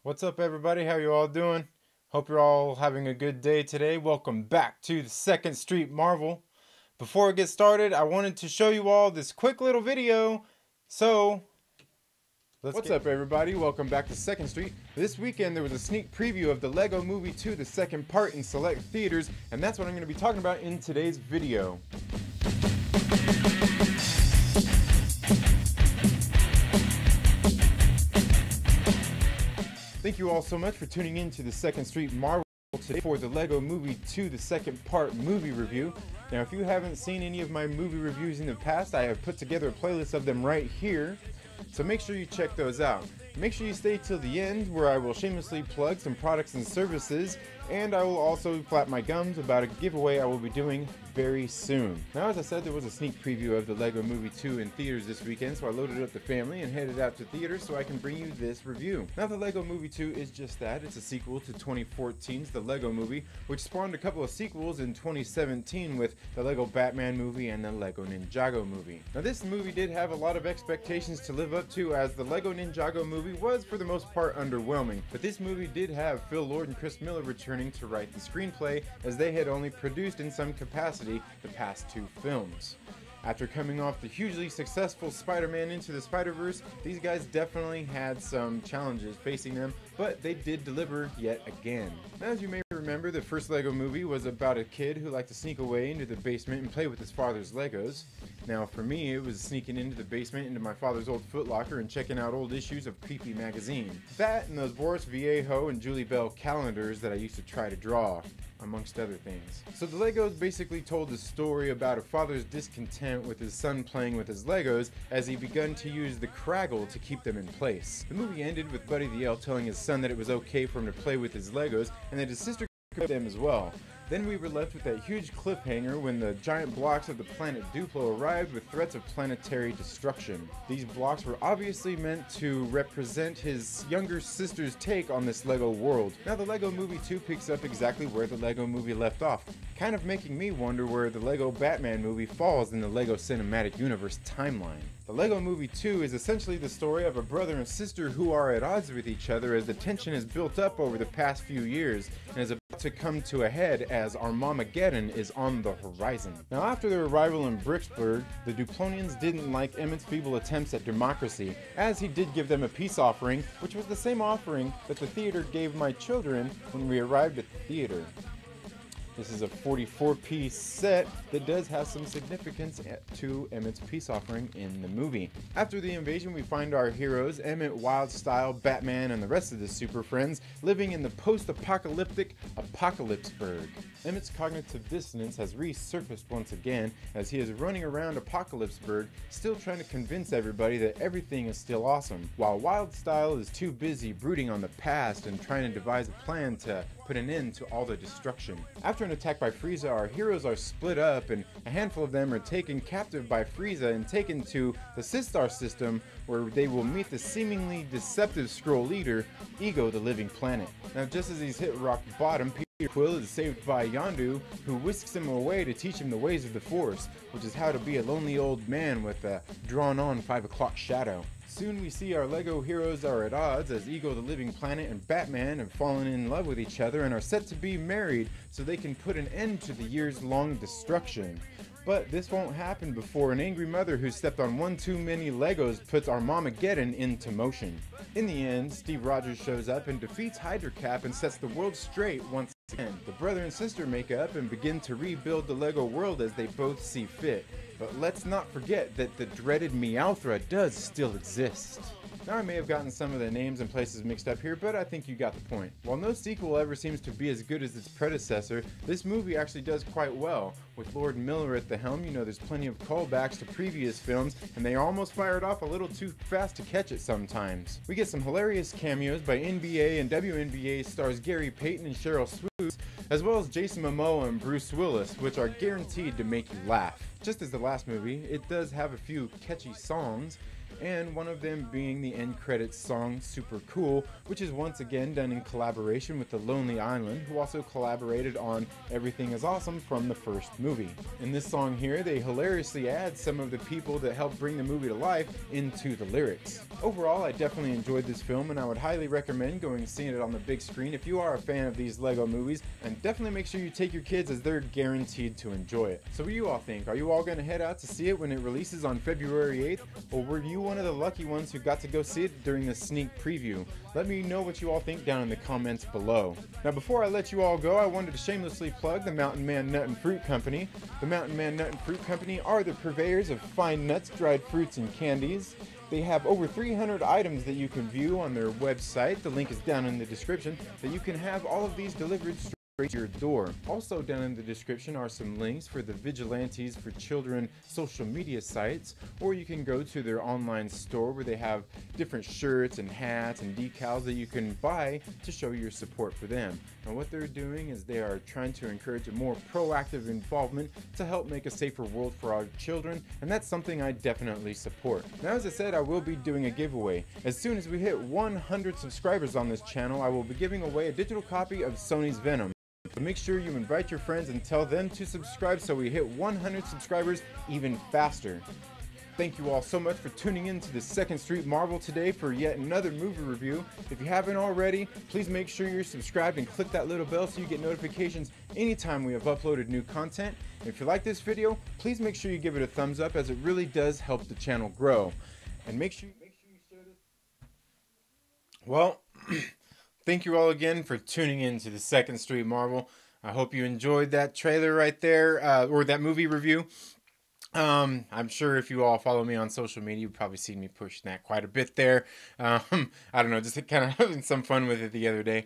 What's up, everybody? How you all doing? Hope you're all having a good day today. Welcome back to the Second Street Marvel. Before we get started, I wanted to show you all this quick little video. So, what's up, everybody? Welcome back to Second Street. This weekend, there was a sneak preview of the Lego Movie 2, the second part, in select theaters, and that's what I'm going to be talking about in today's video. Thank you all so much for tuning in to the Second Street Marvel today for the Lego Movie 2, the second part movie review. Now, if you haven't seen any of my movie reviews in the past, I have put together a playlist of them right here. So make sure you check those out. Make sure you stay till the end, where I will shamelessly plug some products and services, and I will also flap my gums about a giveaway I will be doing very soon. Now, as I said, there was a sneak preview of the Lego Movie 2 in theaters this weekend, so I loaded up the family and headed out to theaters so I can bring you this review. Now, the Lego Movie 2 is just that. It's a sequel to 2014's The Lego Movie, which spawned a couple of sequels in 2017 with the Lego Batman movie and the Lego Ninjago movie. Now, this movie did have a lot of expectations to live up to, as the Lego Ninjago movie was for the most part underwhelming, but this movie did have Phil Lord and Chris Miller returning to write the screenplay, as they had only produced in some capacity the past two films. After coming off the hugely successful Spider-Man Into the Spider-Verse, these guys definitely had some challenges facing them, but they did deliver yet again. Now, as you may remember, the first Lego movie was about a kid who liked to sneak away into the basement and play with his father's Legos. Now, for me, it was sneaking into the basement into my father's old Foot Locker and checking out old issues of Creepy magazine. That and those Boris Vallejo and Julie Bell calendars that I used to try to draw, amongst other things. So the Legos basically told the story about a father's discontent with his son playing with his Legos as he begun to use the Kraggle to keep them in place. The movie ended with Buddy the Elf telling his son that it was okay for him to play with his Legos and that his sister could them as well. Then we were left with that huge cliffhanger when the giant blocks of the planet Duplo arrived with threats of planetary destruction. These blocks were obviously meant to represent his younger sister's take on this Lego world. Now, the Lego Movie 2 picks up exactly where the Lego Movie left off, kind of making me wonder where the Lego Batman movie falls in the Lego Cinematic Universe timeline. The Lego Movie 2 is essentially the story of a brother and sister who are at odds with each other as the tension has built up over the past few years and is about to come to a head as Armageddon is on the horizon. Now, after their arrival in Bricksburg, the Duplonians didn't like Emmett's feeble attempts at democracy, as he did give them a peace offering, which was the same offering that the theater gave my children when we arrived at the theater. This is a 44-piece set that does have some significance to Emmett's peace offering in the movie. After the invasion, we find our heroes, Emmett, Wildstyle, Batman, and the rest of the Super Friends, living in the post-apocalyptic Apocalypseburg. Emmett's cognitive dissonance has resurfaced once again as he is running around Apocalypseburg, still trying to convince everybody that everything is still awesome, while Wildstyle is too busy brooding on the past and trying to devise a plan to put an end to all the destruction. After an attack by Frieza, our heroes are split up and a handful of them are taken captive by Frieza and taken to the Sistar system, where they will meet the seemingly deceptive Skrull leader, Ego the Living Planet. Now, just as he's hit rock bottom, Peter Quill is saved by Yondu, who whisks him away to teach him the ways of the Force, which is how to be a lonely old man with a drawn-on 5 o'clock shadow. Soon we see our Lego heroes are at odds as Ego the Living Planet and Batman have fallen in love with each other and are set to be married so they can put an end to the years-long destruction. But this won't happen before an angry mother who stepped on one too many Legos puts Armageddon into motion. In the end, Steve Rogers shows up and defeats Hydra Cap and sets the world straight once again. The brother and sister make up and begin to rebuild the Lego world as they both see fit. But let's not forget that the dreaded Meowthra does still exist. Now, I may have gotten some of the names and places mixed up here, but I think you got the point. While no sequel ever seems to be as good as its predecessor, this movie actually does quite well. With Lord Miller at the helm, you know there's plenty of callbacks to previous films, and they almost fired off a little too fast to catch it sometimes. We get some hilarious cameos by NBA and WNBA stars Gary Payton and Cheryl Swoops, as well as Jason Momoa and Bruce Willis, which are guaranteed to make you laugh. Just as the last movie, it does have a few catchy songs, and one of them being the end credits song Super Cool, which is once again done in collaboration with the Lonely Island, who also collaborated on Everything is Awesome from the first movie. In this song here, they hilariously add some of the people that helped bring the movie to life into the lyrics. Overall, I definitely enjoyed this film, and I would highly recommend going and seeing it on the big screen if you are a fan of these Lego movies, and definitely make sure you take your kids, as they're guaranteed to enjoy it. So what do you all think? Are you all going to head out to see it when it releases on February 8th, or were you one of the lucky ones who got to go see it during the sneak preview? Let me know what you all think down in the comments below. Now before I let you all go, I wanted to shamelessly plug the Mountain Man Nut and Fruit Company. The Mountain Man Nut and Fruit Company are the purveyors of fine nuts, dried fruits, and candies. They have over 300 items that you can view on their website. The link is down in the description, that you can have all of these delivered straight to your door. Also down in the description are some links for the Vigilantes for Children social media sites, or you can go to their online store where they have different shirts and hats and decals that you can buy to show your support for them. And what they're doing is they are trying to encourage a more proactive involvement to help make a safer world for our children, and that's something I definitely support. Now, as I said, I will be doing a giveaway. As soon as we hit 100 subscribers on this channel, I will be giving away a digital copy of Sony's Venom. So make sure you invite your friends and tell them to subscribe so we hit 100 subscribers even faster. Thank you all so much for tuning in to the 2nd Street Marvel today for yet another movie review. If you haven't already, please make sure you're subscribed and click that little bell so you get notifications anytime we have uploaded new content. And if you like this video, please make sure you give it a thumbs up, as it really does help the channel grow. And make sure you share this. Well, thank you all again for tuning in to the 2nd Street Marvel. I hope you enjoyed that trailer right there, or that movie review. I'm sure if you all follow me on social media, you've probably seen me pushing that quite a bit there. I don't know, just kind of having some fun with it the other day.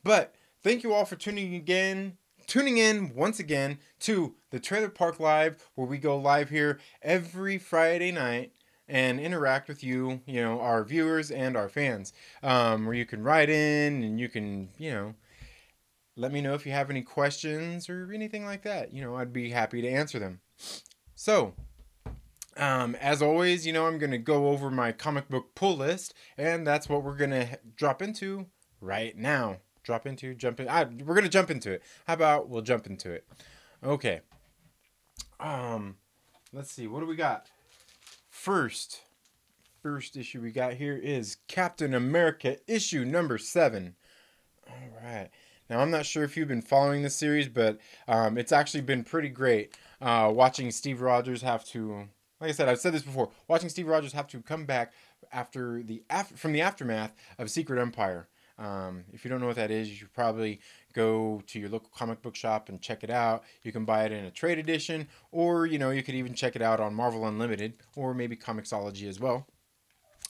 But thank you all for tuning in once again to the Trailer Park Live, where we go live here every Friday night and interact with you, our viewers and our fans, where you can write in and you can, let me know if you have any questions or anything like that. I'd be happy to answer them. So, as always, I'm going to go over my comic book pull list, and that's what we're going to drop into right now. We're going to jump into it. How about we'll jump into it? Okay. Let's see. What do we got? First issue we got here is Captain America issue number 7. All right. Now, I'm not sure if you've been following this series, but it's actually been pretty great watching Steve Rogers have to, like I said, I've said this before, watching Steve Rogers have to come back from the aftermath of Secret Empire. If you don't know what that is, you should probably go to your local comic book shop and check it out. You can buy it in a trade edition, or, you could even check it out on Marvel Unlimited, or maybe Comixology as well.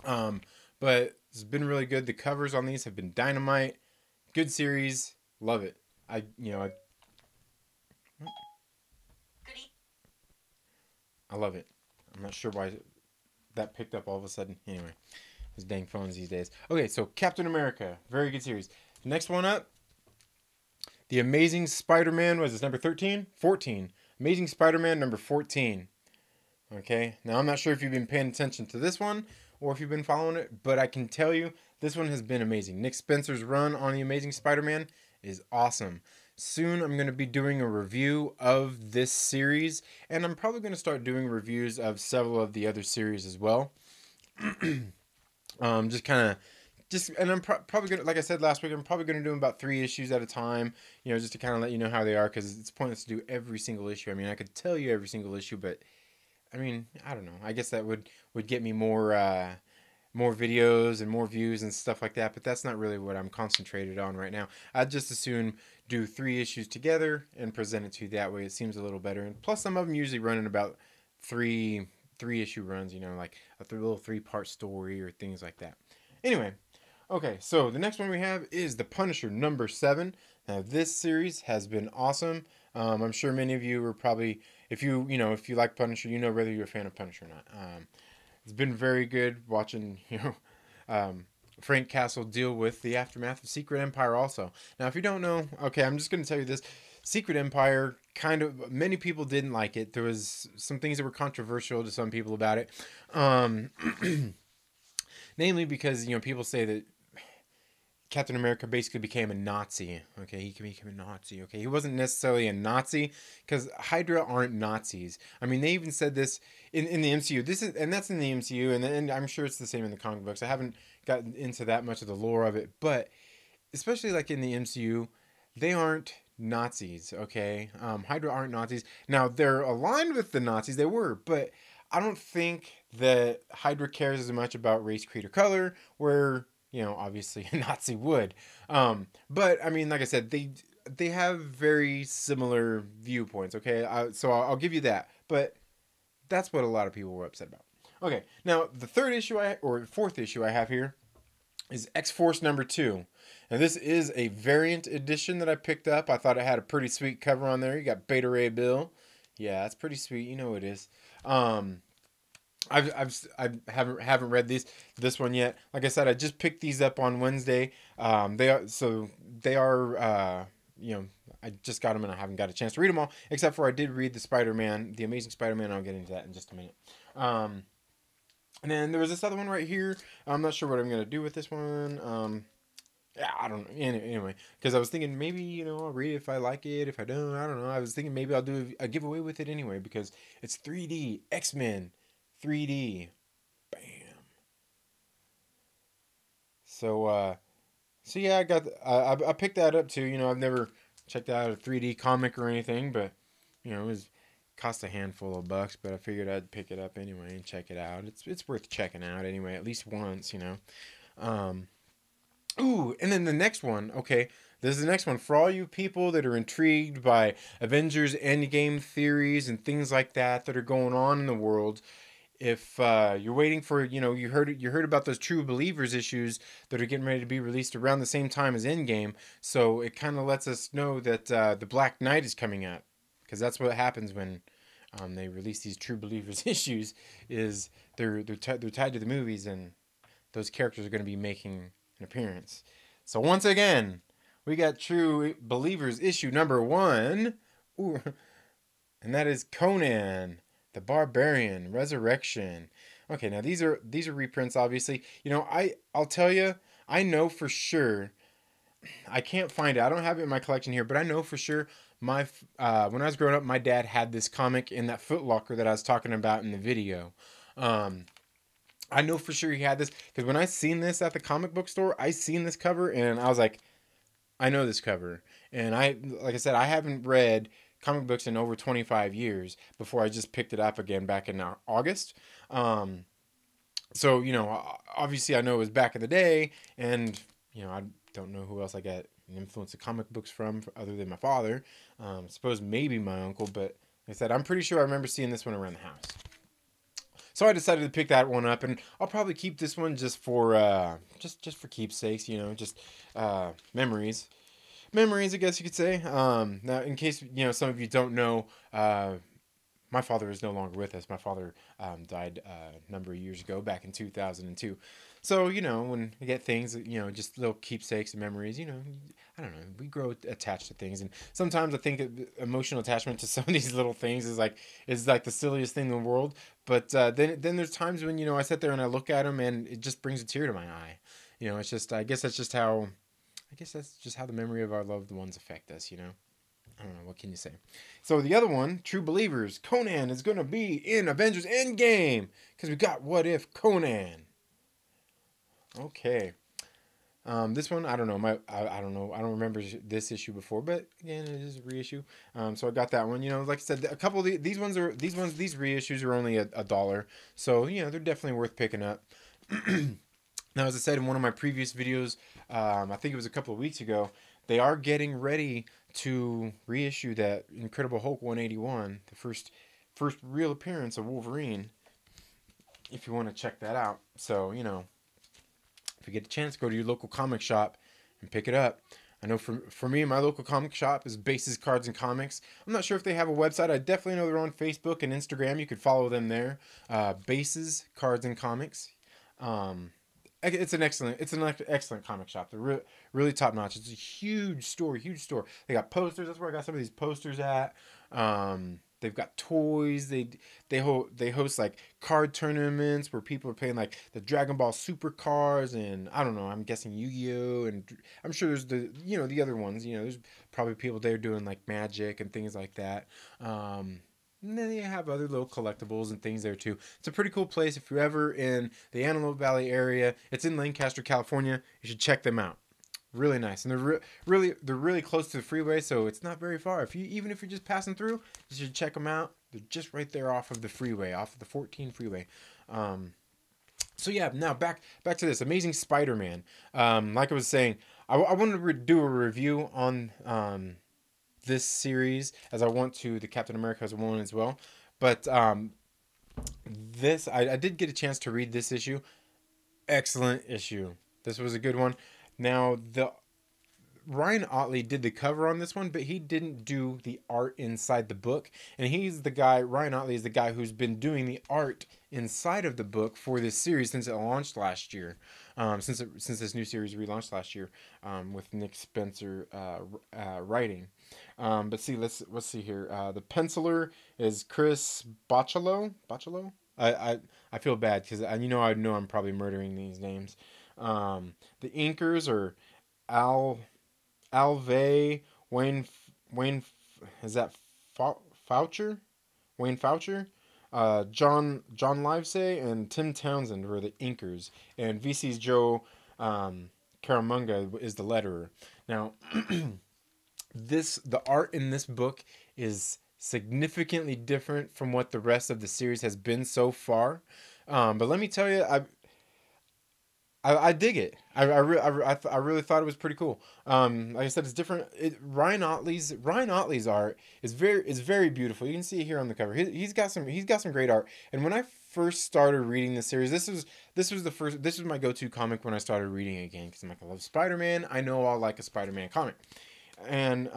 But it's been really good. The covers on these have been dynamite. Good series. Love it. I love it. I'm not sure why that picked up all of a sudden. Anyway, these dang phones these days. Okay, so Captain America. Very good series. Next one up, The Amazing Spider-Man. Was this number 13? 14. Amazing Spider-Man number 14. Okay, now I'm not sure if you've been paying attention to this one or if you've been following it, but I can tell you this one has been amazing. Nick Spencer's run on The Amazing Spider-Man is awesome. Soon I'm going to be doing a review of this series, and I'm probably going to start doing reviews of several of the other series as well. And I'm probably going to, like I said last week, I'm probably going to do about 3 issues at a time, just to kind of let you know how they are, because it's pointless to do every single issue. I mean, I could tell you every single issue, but I mean, I don't know. I guess that would get me more videos and more views and stuff like that, but that's not really what I'm concentrated on right now. I'd just as soon do 3 issues together and present it to you that way. It seems a little better. And plus, some of them usually run in about 3 issue runs, like a little 3-part story or things like that. Anyway, okay, so the next one we have is The Punisher number 7. Now, this series has been awesome. I'm sure many of you are probably, if you like Punisher, whether you're a fan of Punisher or not. It's been very good watching, Frank Castle deal with the aftermath of Secret Empire also. Now, if you don't know, okay, I'm just going to tell you this. Secret Empire, many people didn't like it. There was some things that were controversial to some people about it. namely because people say that Captain America basically became a Nazi. Okay, he became a Nazi. Okay, he wasn't necessarily a Nazi because Hydra aren't Nazis. I mean, they even said this in the MCU. That's in the MCU, and I'm sure it's the same in the comic books. I haven't gotten into that much of the lore of it, but especially like in the MCU, they aren't Nazis. Okay, Hydra aren't Nazis. Now they're aligned with the Nazis. They were, but I don't think that Hydra cares as much about race, creed, or color. Where obviously a Nazi would. But I mean, like I said, they have very similar viewpoints. Okay, so I'll give you that. But that's what a lot of people were upset about. Okay, now the fourth issue I have here is X-Force #2. And this is a variant edition that I picked up. I thought it had a pretty sweet cover on there. You got Beta Ray Bill. Yeah, it's pretty sweet. You know it is. I haven't read this one yet. Like I said, I just picked these up on Wednesday. They are I just got them and I haven't got a chance to read them all, except for I did read the Amazing Spider-Man. I'll get into that in just a minute. And then there was this other one right here. I'm not sure what I'm gonna do with this one. Yeah, I don't know. Anyway, because I was thinking maybe I'll read it if I like it. If I don't know. I was thinking maybe I'll do a giveaway with it anyway because it's 3D X-Men. 3D. Bam. So yeah, I picked that up too. I've never checked out a 3D comic or anything, but it cost a handful of bucks, but I figured I'd pick it up anyway and check it out. It's worth checking out anyway, at least once, Ooh, and then the next one, okay, this is the next one. For all you people that are intrigued by Avengers Endgame theories and things like that are going on in the world, if you're waiting for, you heard about those True Believers issues that are getting ready to be released around the same time as Endgame, so it kind of lets us know that the Black Knight is coming out, because that's what happens when they release these True Believers issues, is they're tied to the movies, and those characters are going to be making an appearance. So once again, we got True Believers issue #1, ooh, and that is Conan the Barbarian Resurrection. Okay, now these are reprints, obviously. I'll tell you, I know for sure. I can't find it. I don't have it in my collection here, but I know for sure when I was growing up, my dad had this comic in that Foot Locker that I was talking about in the video. I know for sure he had this because when I seen this at the comic book store, I seen this cover and I was like, I know this cover. And like I said, I haven't read comic books in over 25 years before I just picked it up again back in August. So, obviously I know it was back in the day, and, I don't know who else I got an influence of comic books from other than my father. I suppose maybe my uncle, but like I said, I'm pretty sure I remember seeing this one around the house. So I decided to pick that one up, and I'll probably keep this one just for just for keepsakes, memories. Memories, I guess you could say. Now, in case some of you don't know, my father is no longer with us. My father died a number of years ago, back in 2002. So when we get things, just little keepsakes and memories, I don't know. We grow attached to things, and sometimes I think emotional attachment to some of these little things is like the silliest thing in the world. But then there's times when I sit there and I look at them, and it just brings a tear to my eye. It's just I guess that's just how the memory of our loved ones affect us. I don't know, what can you say? So the other one, True Believers, Conan is going to be in Avengers Endgame because we got What If Conan. Okay. This one, I don't know. I don't know. I don't remember this issue before, but again, it is a reissue. So I got that one. Like I said, a couple of these reissues are only $1. So they're definitely worth picking up. Now, as I said in one of my previous videos, I think it was a couple of weeks ago, they are getting ready to reissue that Incredible Hulk 181, the first real appearance of Wolverine, if you want to check that out. So, if you get a chance, go to your local comic shop and pick it up. I know for me, my local comic shop is Bases Cards and Comics. I'm not sure if they have a website. I definitely know they're on Facebook and Instagram. You could follow them there. Bases Cards and Comics. It's an excellent comic shop. They're really top notch. It's a huge store. They got posters. That's where I got some of these posters at. they've got toys. They host like card tournaments where people are playing like the Dragon Ball Super cards, and I don't know. I'm guessing Yu-Gi-Oh, and I'm sure there's the other ones. There's probably people there doing like Magic and things like that. And then you have other little collectibles and things there too. It's a pretty cool place. If you're ever in the Antelope Valley area, it's in Lancaster, California. You should check them out. Really nice, and they're really close to the freeway, so it's not very far. Even if you're just passing through, you should check them out. They're just right there off of the freeway, off of the 14 freeway. So yeah, now back to this Amazing Spider-Man. Like I was saying, I wanted to do a review on this series, as I want to the Captain America as one as well. But this I did get a chance to read this issue. Excellent issue. This was a good one. Now, the Ryan Ottley did the cover on this one, but he didn't do the art inside the book. And he's the guy, Ryan Ottley is the guy who's been doing the art inside of the book for this series since it launched last year. Since this new series relaunched last year, with Nick Spencer writing. But see, let's see here. The penciler is Chris Bocciolo. Bocciolo? I feel bad because I know I'm probably murdering these names. The inkers are Alve Wayne is that Foucher? Wayne Foucher? John Livesay and Tim Townsend were the inkers, and VC's Joe Caramunga is the letterer. Now, the art in this book is significantly different from what the rest of the series has been so far. But let me tell you, I dig it. I really thought it was pretty cool. Like I said, it's different. Ryan Ottley's art is very beautiful. You can see it here on the cover. He's got some great art. And when I first started reading the series, this was my go-to comic when I started reading again, because I'm like, I love Spider-Man. I know I'll like a Spider-Man comic. And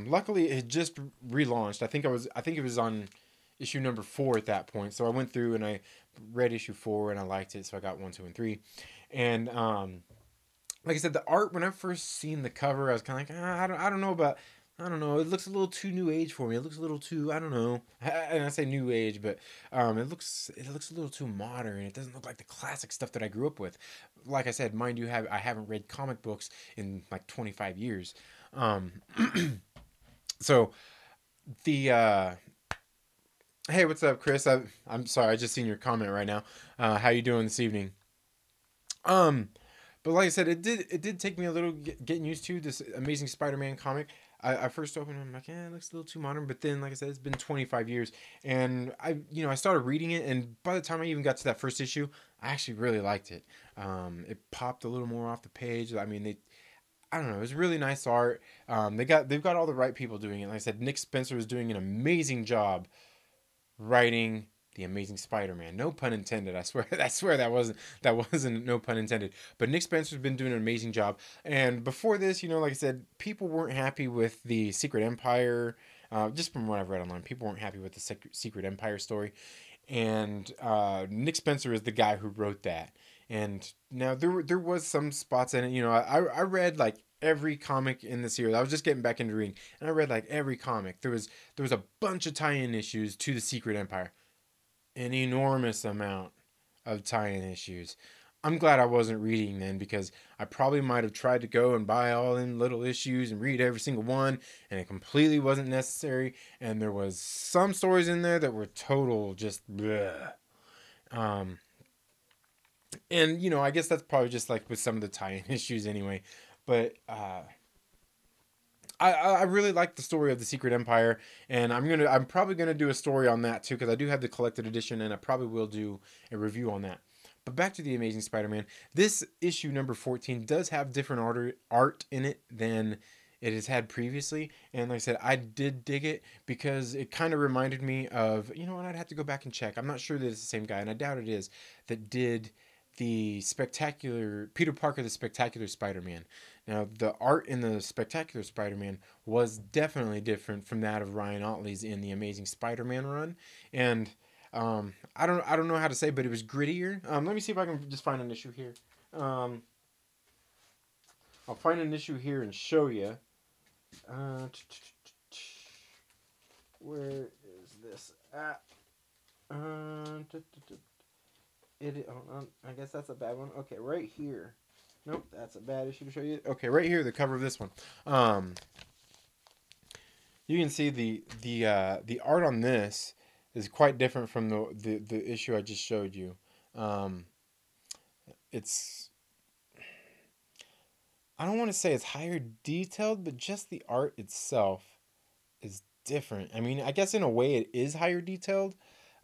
luckily it just relaunched. I think it was on issue number 4 at that point. So I went through and I read issue 4 and I liked it. So I got 1, 2, and 3. And like I said, the art, when I first seen the cover, I was kind of like, I don't know. It looks a little too new age for me. It looks a little too, I don't know. And I say new age, but it looks a little too modern. It doesn't look like the classic stuff that I grew up with. Like I said, mind you, I haven't read comic books in like 25 years. So the hey, what's up, Chris? I'm sorry, I just seen your comment right now. How you doing this evening? But like I said, it did take me a little getting used to this Amazing Spider-Man comic. I first opened it, I'm like, it looks a little too modern. But then, like I said, it's been 25 years, and I started reading it, and by the time I even got to that first issue, I actually really liked it. It popped a little more off the page. I mean, I don't know, it was really nice art. They've got all the right people doing it. Like I said, Nick Spencer was doing an amazing job writing the Amazing Spider-Man. No pun intended. I swear that wasn't no pun intended. But Nick Spencer's been doing an amazing job. And before this, like I said, people weren't happy with the Secret Empire. Just from what I've read online, people weren't happy with the Secret Empire story. And Nick Spencer is the guy who wrote that. And now there was some spots in it. I read like every comic in the series. I was just getting back into reading, and I read like every comic. There was a bunch of tie-in issues to the Secret Empire. An enormous amount of tie-in issues. I'm glad I wasn't reading then, because I probably might have tried to go and buy all in little issues and read every single one, and it completely wasn't necessary. And there was some stories in there that were total just bleh. And I guess that's probably just like with some of the tie-in issues anyway. But I really like the story of the Secret Empire, and I'm probably gonna do a story on that too, because I do have the collected edition, and I probably will do a review on that. But back to the Amazing Spider-Man. This issue number 14 does have different art in it than it has had previously, and like I said, I did dig it because it kind of reminded me of, what, I'd have to go back and check. I'm not sure that it's the same guy, and I doubt it is, that did the Spectacular Peter Parker, the Spectacular Spider-Man. Now, the art in the Spectacular Spider-Man was definitely different from that of Ryan Ottley's in the Amazing Spider-Man run, and I don't know how to say, but it was grittier. Let me see if I can just find an issue here. I'll find an issue here and show you. Where is this at? Hold on. I guess that's a bad one. Okay, right here. Nope, that's a bad issue to show you. Okay, right here, the cover of this one. You can see the art on this is quite different from the issue I just showed you. It's, I don't want to say it's higher detailed, but just the art itself is different. I mean, I guess in a way it is higher detailed.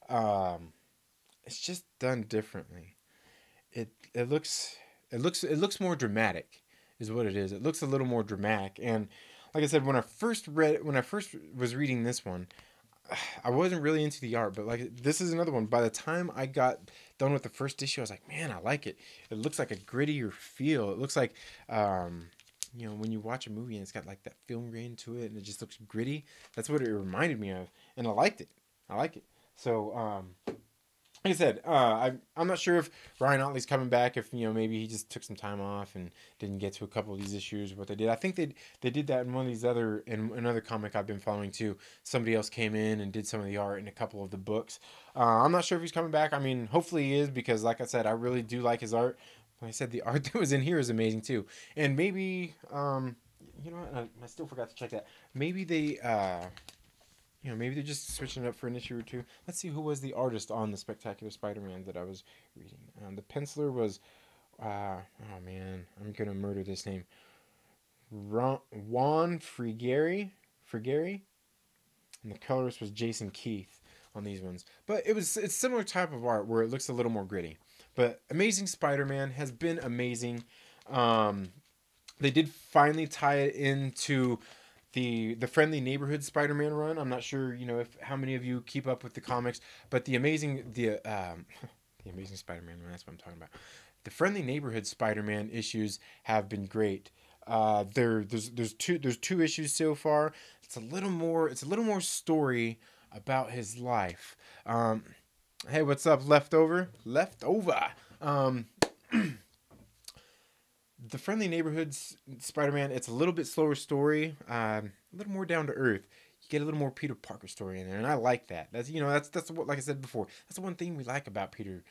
It's just done differently. It looks more dramatic, is what it is. It looks a little more dramatic. And like I said, when I first was reading this one, I wasn't really into the art, but like this is another one. By the time I got done with the first issue, I was like, man, I like it. It looks like a grittier feel. It looks like when you watch a movie and it's got like that film grain to it and it just looks gritty. That's what it reminded me of, and I liked it. I like it. So like I said, I'm not sure if Ryan Otley's coming back. If maybe he just took some time off and didn't get to a couple of these issues. Or what they did, I think they did that in one of these another comic I've been following too. Somebody else came in and did some of the art in a couple of the books. I'm not sure if he's coming back. I mean, hopefully he is, because like I said, I really do like his art. Like I said, the art that was in here is amazing too. And maybe you know what? I still forgot to check that. Maybe they. Maybe they're just switching it up for an issue or two. Let's see who was the artist on the Spectacular Spider-Man that I was reading. The penciler was, oh man, I'm gonna murder this name. Juan Frigeri, and the colorist was Jason Keith on these ones. But it's similar type of art where it looks a little more gritty. But Amazing Spider-Man has been amazing. They did finally tie it into the Friendly Neighborhood Spider-Man run. I'm not sure, if how many of you keep up with the comics, but the Amazing Spider-Man, that's what I'm talking about. The Friendly Neighborhood Spider-Man issues have been great. There's two issues so far. It's a little more story about his life. Hey, what's up, Leftover? The Friendly Neighborhood's Spider-Man, it's a little bit slower story, a little more down to earth. You get a little more Peter Parker story in there, and I like that. That's what, like I said before, that's the one thing we like about Peter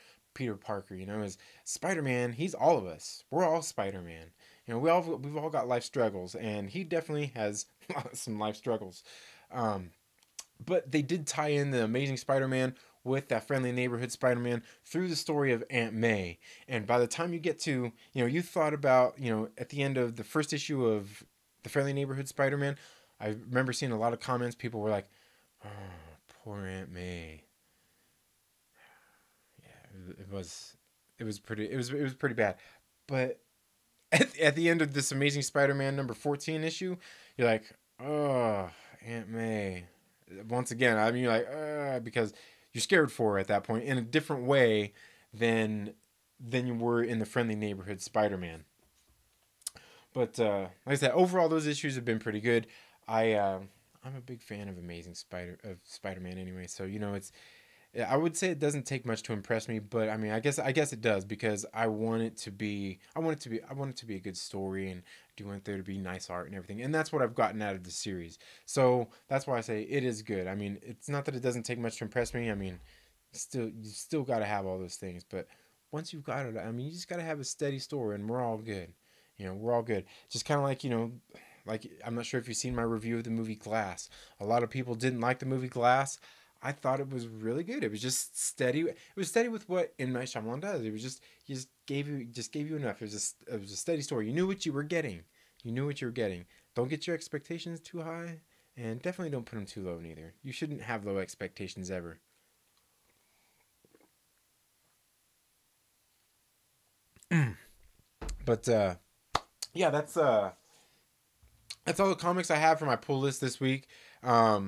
Parker. Is Spider-Man. He's all of us. We're all Spider-Man. We've all got life struggles, and he definitely has some life struggles. But they did tie in the Amazing Spider-Man with that Friendly Neighborhood Spider-Man through the story of Aunt May. And by the time you get to, you thought about, at the end of the first issue of the Friendly Neighborhood Spider-Man, I remember seeing a lot of comments. People were like, oh, poor Aunt May. Yeah, it was pretty bad. But at the end of this Amazing Spider-Man number 14 issue, you're like, oh, Aunt May. Once again, I mean, you're like, because you're scared for her at that point in a different way than you were in the Friendly Neighborhood Spider-Man. But like I said, overall those issues have been pretty good. I'm a big fan of Spider-Man anyway, so I would say it doesn't take much to impress me, but I mean, I guess it does, because I want it to be a good story, and I do want there to be nice art and everything, and that's what I've gotten out of the series. So that's why I say it is good. I mean, it's not that it doesn't take much to impress me. I mean, you still got to have all those things, but once you've got it, I mean, you just got to have a steady story, and we're all good. We're all good. Just kind of like like, I'm not sure if you've seen my review of the movie Glass. A lot of people didn't like the movie Glass. I thought it was really good. It was just steady. It was steady with what M. Night Shyamalan does. It was he just gave you enough. It was a steady story. You knew what you were getting. Don't get your expectations too high, and definitely don't put them too low neither. You shouldn't have low expectations ever. But yeah, that's all the comics I have for my pull list this week. I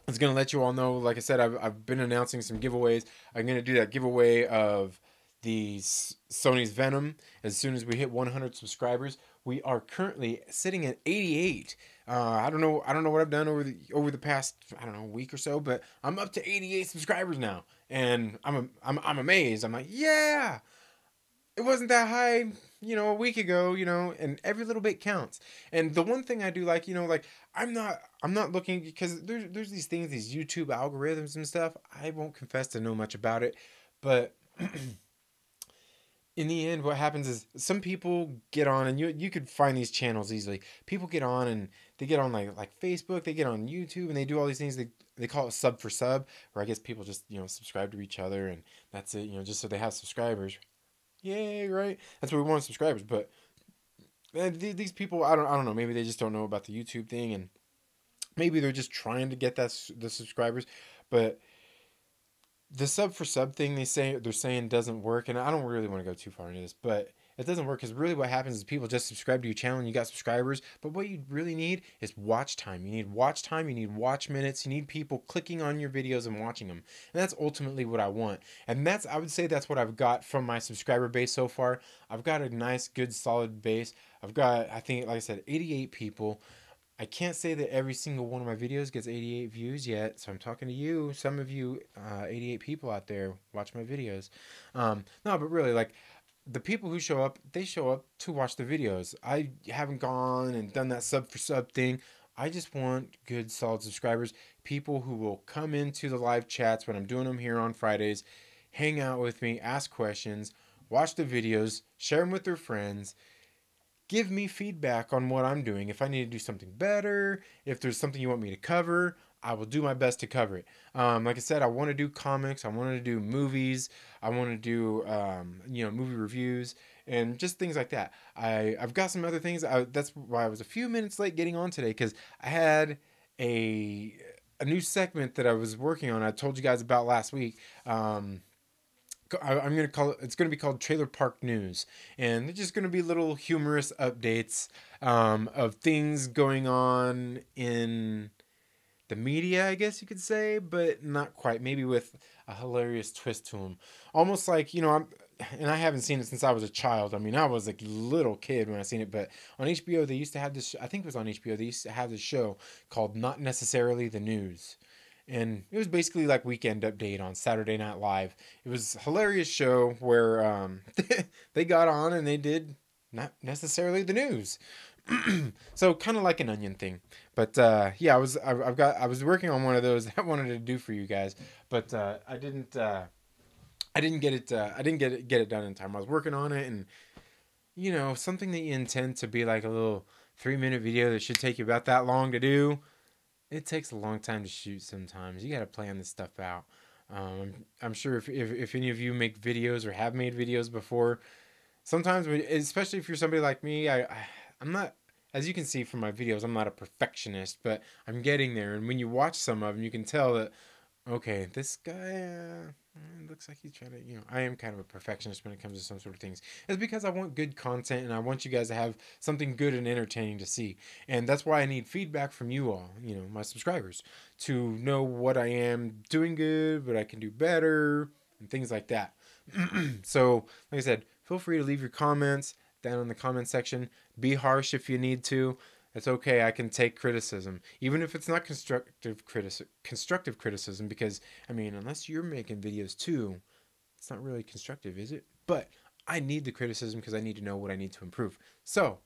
was going to let you all know, like I said, I've been announcing some giveaways. I'm going to do that giveaway of the Sony's Venom as soon as we hit 100 subscribers. We are currently sitting at 88. I don't know what I've done over the past, week or so, but I'm up to 88 subscribers now, and I'm amazed. I'm like, yeah. it wasn't that high, a week ago, and every little bit counts. And the one thing I do like, like I'm not looking, because there's these things, these YouTube algorithms and stuff. I won't confess to know much about it, but in the end, what happens is some people get on, and you could find these channels easily. People get on, and they get on like Facebook, they get on YouTube, and they do all these things. They call it sub for sub, where I guess people just subscribe to each other, and that's it. Just so they have subscribers. Yay, right? That's what we want, subscribers. But these people, I don't know. Maybe they just don't know about the YouTube thing, and maybe they're just trying to get the subscribers. But the sub for sub thing, they're saying doesn't work, and I don't really want to go too far into this, but it doesn't work, because really what happens is people just subscribe to your channel and you got subscribers, but what you really need is watch time. You need watch time, you need watch minutes, you need people clicking on your videos and watching them, and that's ultimately what I want. And I would say that's what I've got from my subscriber base so far. I've got a nice, good, solid base. I've got, I think, like I said, 88 people. I can't say that every single one of my videos gets 88 views yet, so I'm talking to you, some of you 88 people out there watch my videos. No, but really, like, the people who show up, they show up to watch the videos. I haven't gone and done that sub for sub thing. I just want good, solid subscribers, people who will come into the live chats when I'm doing them here on Fridays, hang out with me, ask questions, watch the videos, share them with their friends, give me feedback on what I'm doing. If I need to do something better, if there's something you want me to cover, I will do my best to cover it. Like I said, I want to do comics. I want to do movies. I want to do, movie reviews and just things like that. I've got some other things. That's why I was a few minutes late getting on today, because I had a new segment that I was working on. I told you guys about last week. I'm gonna call it. It's gonna be called Trailer Park News, and they're just gonna be little humorous updates of things going on in the media, I guess you could say, but not quite. Maybe with a hilarious twist to them, almost like and I haven't seen it since I was a child. I mean, I was a little kid when I seen it, but on HBO they used to have this. I think it was on HBO. They used to have this show called Not Necessarily the News. And it was basically like Weekend Update on Saturday Night Live. It was a hilarious show where they got on and they did not necessarily the news. So kind of like an Onion thing. But yeah, I was working on one of those that I wanted to do for you guys, but I didn't get it get it done in time. I was working on it, and something that you intend to be like a little 3-minute video that should take you about that long to do, it takes a long time to shoot sometimes. You got to plan this stuff out. I'm sure if any of you make videos or have made videos before, sometimes, especially if you're somebody like me, I'm not, as you can see from my videos, I'm not a perfectionist, but I'm getting there. And when you watch some of them, you can tell that, okay, this guy looks like he's trying to, I am kind of a perfectionist when it comes to some sort of things. It's because I want good content, and I want you guys to have something good and entertaining to see. And that's why I need feedback from you all, my subscribers, to know what I am doing good, what I can do better, and things like that. So, like I said, feel free to leave your comments down in the comment section. Be harsh if you need to. It's okay. I can take criticism, even if it's not constructive criticism, because I mean, unless you're making videos too, it's not really constructive, is it? But I need the criticism because I need to know what I need to improve. So,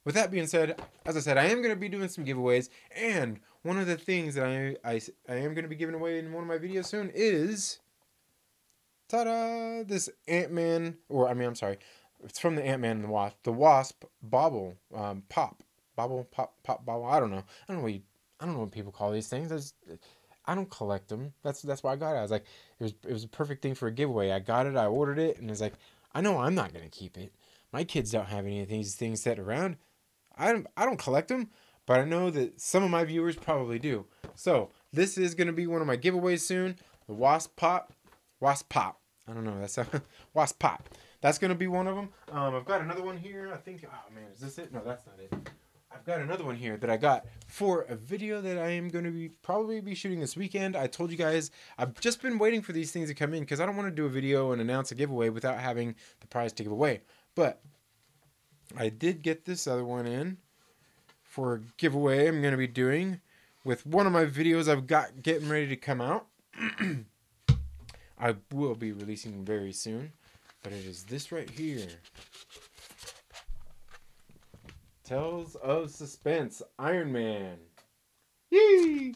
with that being said, as I said, I am going to be doing some giveaways, and one of the things that I am going to be giving away in one of my videos soon is, ta-da! This Ant-Man, I'm sorry, it's from the Ant-Man and the Wasp. The Wasp Bobble Pop. Bobble, pop, bobble. I don't know. I don't know what people call these things. I don't collect them. That's why I got it. I was like, it was a perfect thing for a giveaway. I got it. I ordered it, and it's like, I know I'm not gonna keep it. My kids don't have any of these things set around. I don't collect them, but I know that some of my viewers probably do. So this is gonna be one of my giveaways soon. The Wasp Pop. I don't know. That's Wasp Pop. That's gonna be one of them. I've got another one here. I think. Oh man, is this it? No, that's not it. I've got another one here that I got for a video that I am going to probably be shooting this weekend. I told you guys, I've just been waiting for these things to come in because I don't want to do a video and announce a giveaway without having the prize to give away. But I did get this other one in for a giveaway I'm going to be doing with one of my videos I've got getting ready to come out. I will be releasing very soon. but it is this right here. Tales of Suspense, Iron Man. Yee!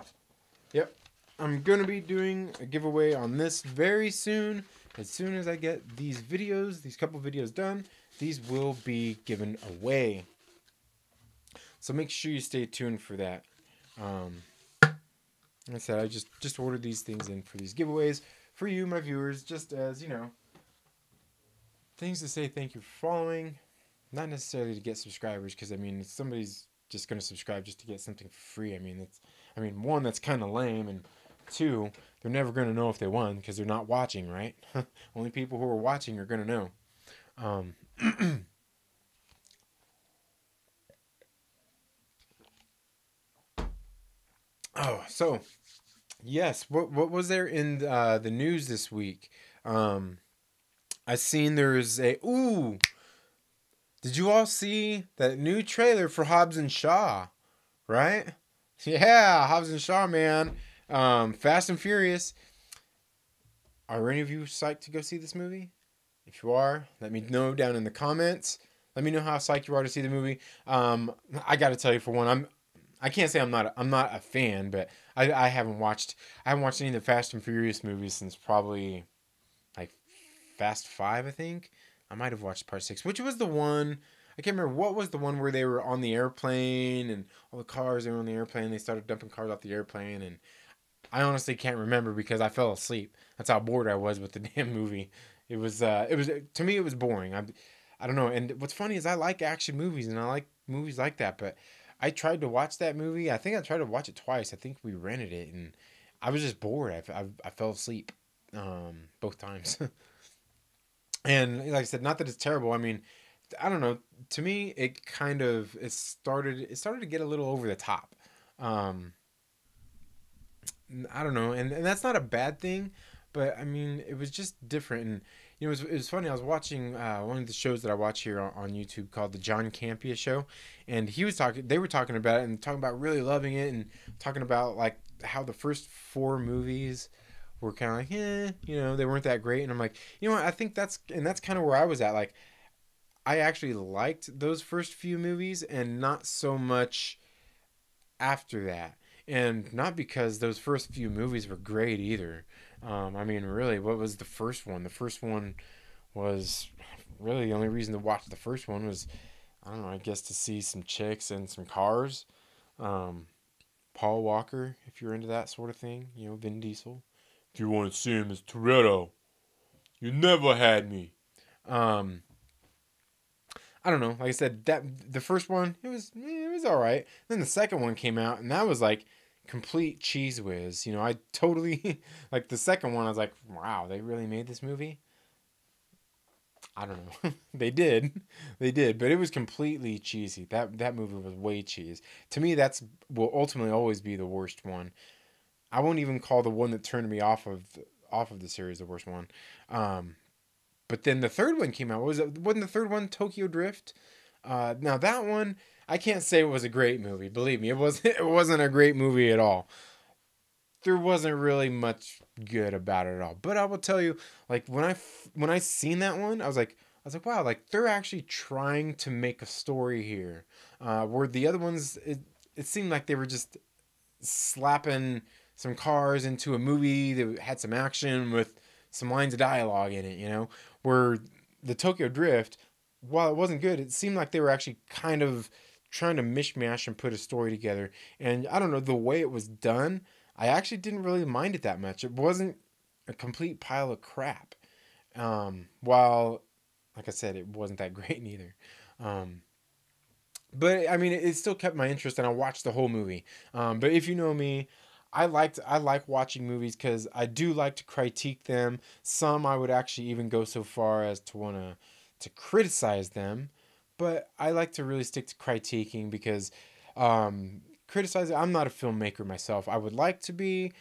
Yep. I'm going to be doing a giveaway on this very soon. As soon as I get these couple videos done, these will be given away. So make sure you stay tuned for that. Like I said, I just ordered these things in for these giveaways for you, my viewers, just as, things to say thank you for following. Not necessarily to get subscribers, because, I mean, if somebody's just going to subscribe just to get something for free, one, that's kind of lame, and two, they're never going to know if they won, because they're not watching, right? Only people who are watching are going to know. Oh, so, yes, what was there in the news this week? I seen there's did you all see that new trailer for Hobbs and Shaw? Right? Yeah, Hobbs and Shaw, man. Fast and Furious. Are any of you psyched to go see this movie? If you are, let me know down in the comments. Let me know how psyched you are to see the movie. I got to tell you, for one, I can't say I'm not a fan, but I haven't watched any of the Fast and Furious movies since probably like Fast 5, I think. I might have watched part 6, which was the one, I can't remember, what was the one where they were on the airplane and all the cars, they were on the airplane, they started dumping cars off the airplane, and I honestly can't remember because I fell asleep. That's how bored I was with the damn movie. It was to me, it was boring. I don't know. And what's funny is I like action movies and I like movies like that, but I tried to watch that movie. I think I tried to watch it twice. I think we rented it and I was just bored. I fell asleep both times. And like I said, not that it's terrible. I mean, I don't know. To me, it started to get a little over the top. I don't know, and that's not a bad thing, but I mean, it was just different. And it was funny. I was watching one of the shows that I watch here on YouTube called the John Campea Show, and they were talking about it and talking about really loving it and talking about like how the first 4 movies were kind of like, they weren't that great. And I'm like, I think that's kind of where I was at. Like, I actually liked those first few movies and not so much after that. And not because those first few movies were great either. I mean, really, what was the first one? The first one was really the only reason to watch the first one was, I don't know, I guess to see some chicks and some cars. Paul Walker, if you're into that sort of thing. Vin Diesel. If you want to see him as Toretto, you never had me. I don't know. Like I said, that the first one, it was all right. Then the second one came out, and that was like complete cheese whiz. I totally like the second one. I was like, wow, they really made this movie. I don't know. They did, but it was completely cheesy. That movie was way cheese. To me, will ultimately always be the worst one. I won't even call the one that turned me off of the series the worst one. But then the third one came out. Wasn't the third one Tokyo Drift? Now that one, I can't say it was a great movie. Believe me, it wasn't a great movie at all. There wasn't really much good about it at all. But I will tell you, like when I seen that one, I was like, wow, like they're actually trying to make a story here. Where the other ones, it seemed like they were just slapping some cars into a movie that had some action with some lines of dialogue in it, where the Tokyo Drift, while it wasn't good, it seemed like they were actually kind of trying to mishmash and put a story together. And I don't know, the way it was done, I actually didn't really mind it that much. It wasn't a complete pile of crap. While, like I said, it wasn't that great neither. But I mean, it still kept my interest, and I watched the whole movie. But if you know me, I like watching movies because I do like to critique them. Some I would actually even go so far as to want to criticize them, but I like to really stick to critiquing because criticizing. I'm not a filmmaker myself. I would like to be.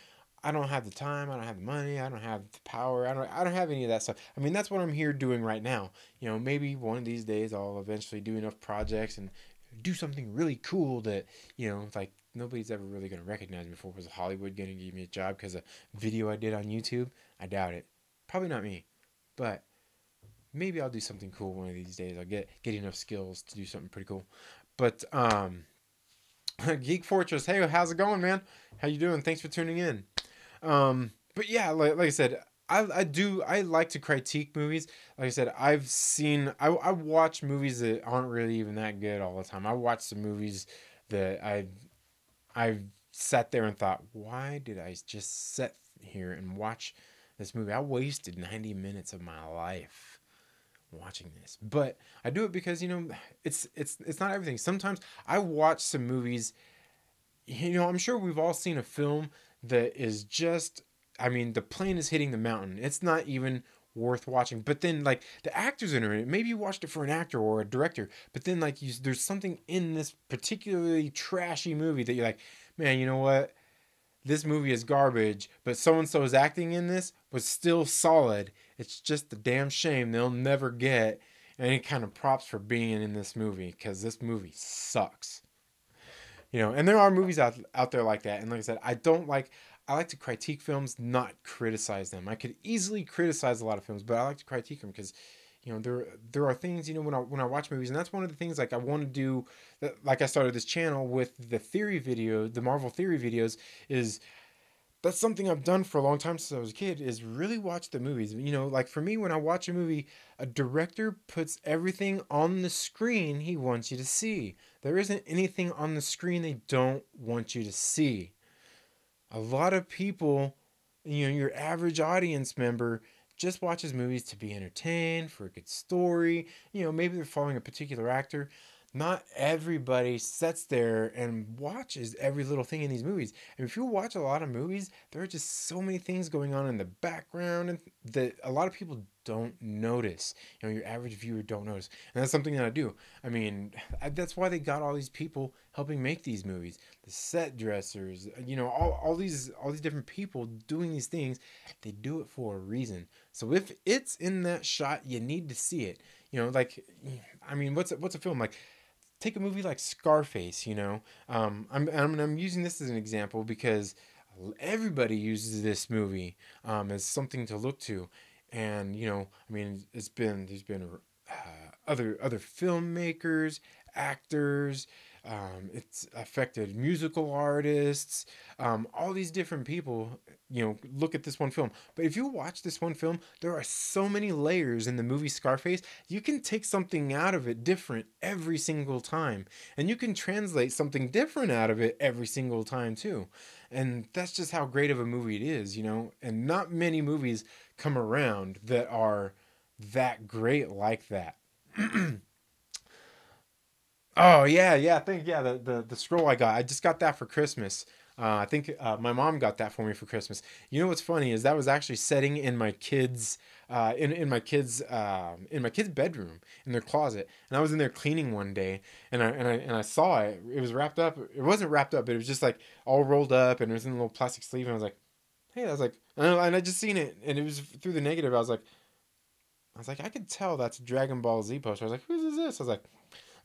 I don't have the time. I don't have the money. I don't have the power. I don't have any of that stuff. I mean, that's what I'm here doing right now. Maybe one of these days I'll eventually do enough projects and do something really cool that, like nobody's ever really going to recognize me for. Was Hollywood going to give me a job because a video I did on YouTube? I doubt it. Probably not me. But maybe I'll do something cool one of these days. I'll get enough skills to do something pretty cool. But Geek Fortress, hey, how's it going, man? How you doing? Thanks for tuning in. But yeah, like I said, I like to critique movies. Like I said, I watch movies that aren't really even that good all the time. I watch some movies that I've sat there and thought, why did I just sit here and watch this movie? I wasted 90 minutes of my life watching this. But I do it because, it's not everything. Sometimes I watch some movies, I'm sure we've all seen a film that is just, I mean, the plane is hitting the mountain. It's not even worth watching. But then, like, the actors in it, maybe you watched it for an actor or a director, but then, like, there's something in this particularly trashy movie that you're like, man, you know what? This movie is garbage, but so-and-so's acting in this was still solid. It's just a damn shame they'll never get any kind of props for being in this movie, because this movie sucks. And there are movies out there like that. And like I said, I like to critique films, not criticize them. I could easily criticize a lot of films, but I like to critique them because, there are things, when I watch movies, and that's one of the things like I want to do, like I started this channel with the theory video, the Marvel theory videos, is that's something I've done for a long time since I was a kid, is really watch the movies. Like for me, when I watch a movie, a director puts everything on the screen he wants you to see. There isn't anything on the screen they don't want you to see. A lot of people, your average audience member just watches movies to be entertained, for a good story. Maybe they're following a particular actor. Not everybody sits there and watches every little thing in these movies. And if you watch a lot of movies, there are just so many things going on in the background and that a lot of people don't notice. Your average viewer don't notice. And that's something that I do. I mean, that's why they got all these people helping make these movies. The set dressers, all these different people doing these things. They do it for a reason. So if it's in that shot, you need to see it. Like, I mean, what's a film like? Take a movie like Scarface. I'm using this as an example because everybody uses this movie as something to look to, and I mean, there's been other filmmakers, actors. It's affected musical artists, all these different people, look at this one film. But if you watch this one film, there are so many layers in the movie Scarface. You can take something out of it different every single time. And you can translate something different out of it every single time too. And that's just how great of a movie it is, And not many movies come around that are that great like that. Oh yeah, yeah. I think the scroll I got. I just got that for Christmas. I think my mom got that for me for Christmas. You know what's funny is that was actually setting in my kids in my kids' bedroom in their closet, and I was in there cleaning one day, and I saw it. It was wrapped up. It wasn't wrapped up, but it was just like all rolled up, and it was in a little plastic sleeve. And I was like, hey, and I just seen it, and it was through the negative. I was like, I could tell that's a Dragon Ball Z poster. I was like, whose is this? I was like,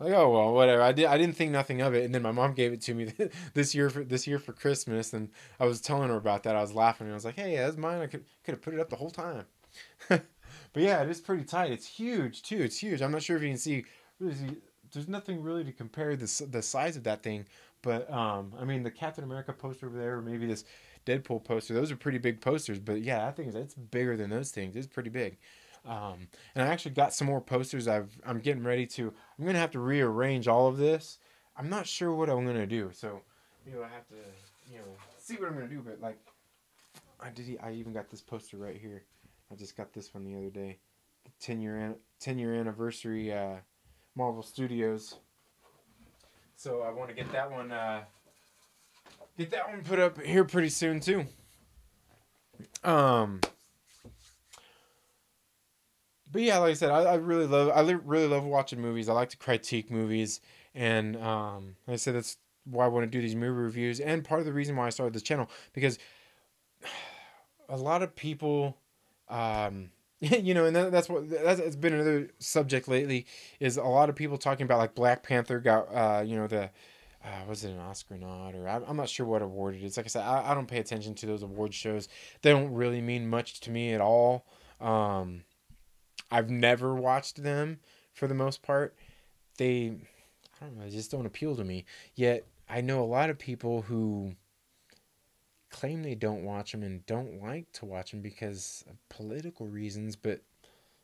oh well, whatever. I didn't think nothing of it, and then my mom gave it to me this year for Christmas, and I was telling her about that. I was laughing, and I was like, hey, that's mine. I could have put it up the whole time. But yeah, it is pretty tight. It's huge too. It's huge. I'm not sure if you can see. There's nothing really to compare the size of that thing, but I mean the Captain America poster over there, or maybe this Deadpool poster. Those are pretty big posters, but yeah, I think it's bigger than those things. It's pretty big. And I actually got some more posters. I'm getting ready to. I'm gonna have to rearrange all of this. I'm not sure what I'm gonna do, so I have to see what I'm gonna do. But like, I even got this poster right here. I just got this one the other day. The 10-year anniversary Marvel Studios. So I want to get that one put up here pretty soon too. But yeah, like I said, I really love watching movies. I like to critique movies, and like I said, that's why I want to do these movie reviews, and part of the reason why I started this channel, because a lot of people, and that's it's been another subject lately, is a lot of people talking about like Black Panther got was it an Oscar nod, or I'm not sure what award it is. Like I said, I don't pay attention to those award shows. They don't really mean much to me at all. I've never watched them for the most part. They, I don't know, they just don't appeal to me. Yet I know a lot of people who claim they don't watch them and don't like to watch them because of political reasons, but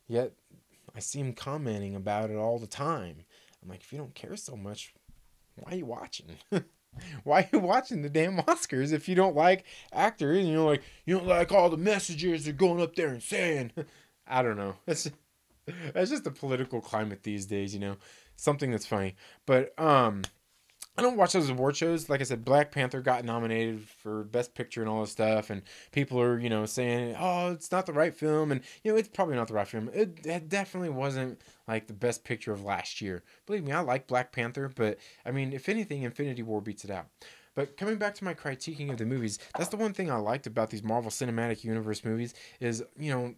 yet I see them commenting about it all the time. I'm like, if you don't care so much, why are you watching? Why are you watching the damn Oscars if you don't like actors? And you're like, you don't like all the messages they're going up there and saying. I don't know. That's just the political climate these days, you know. Something that's funny. But I don't watch those award shows. Like I said, Black Panther got nominated for Best Picture and all this stuff, and people are, you know, saying, "Oh, it's not the right film," and you know, it's probably not the right film. It definitely wasn't like the Best Picture of last year. Believe me, I like Black Panther, but I mean, if anything, Infinity War beats it out. But coming back to my critiquing of the movies, that's the one thing I liked about these Marvel Cinematic Universe movies is, you know,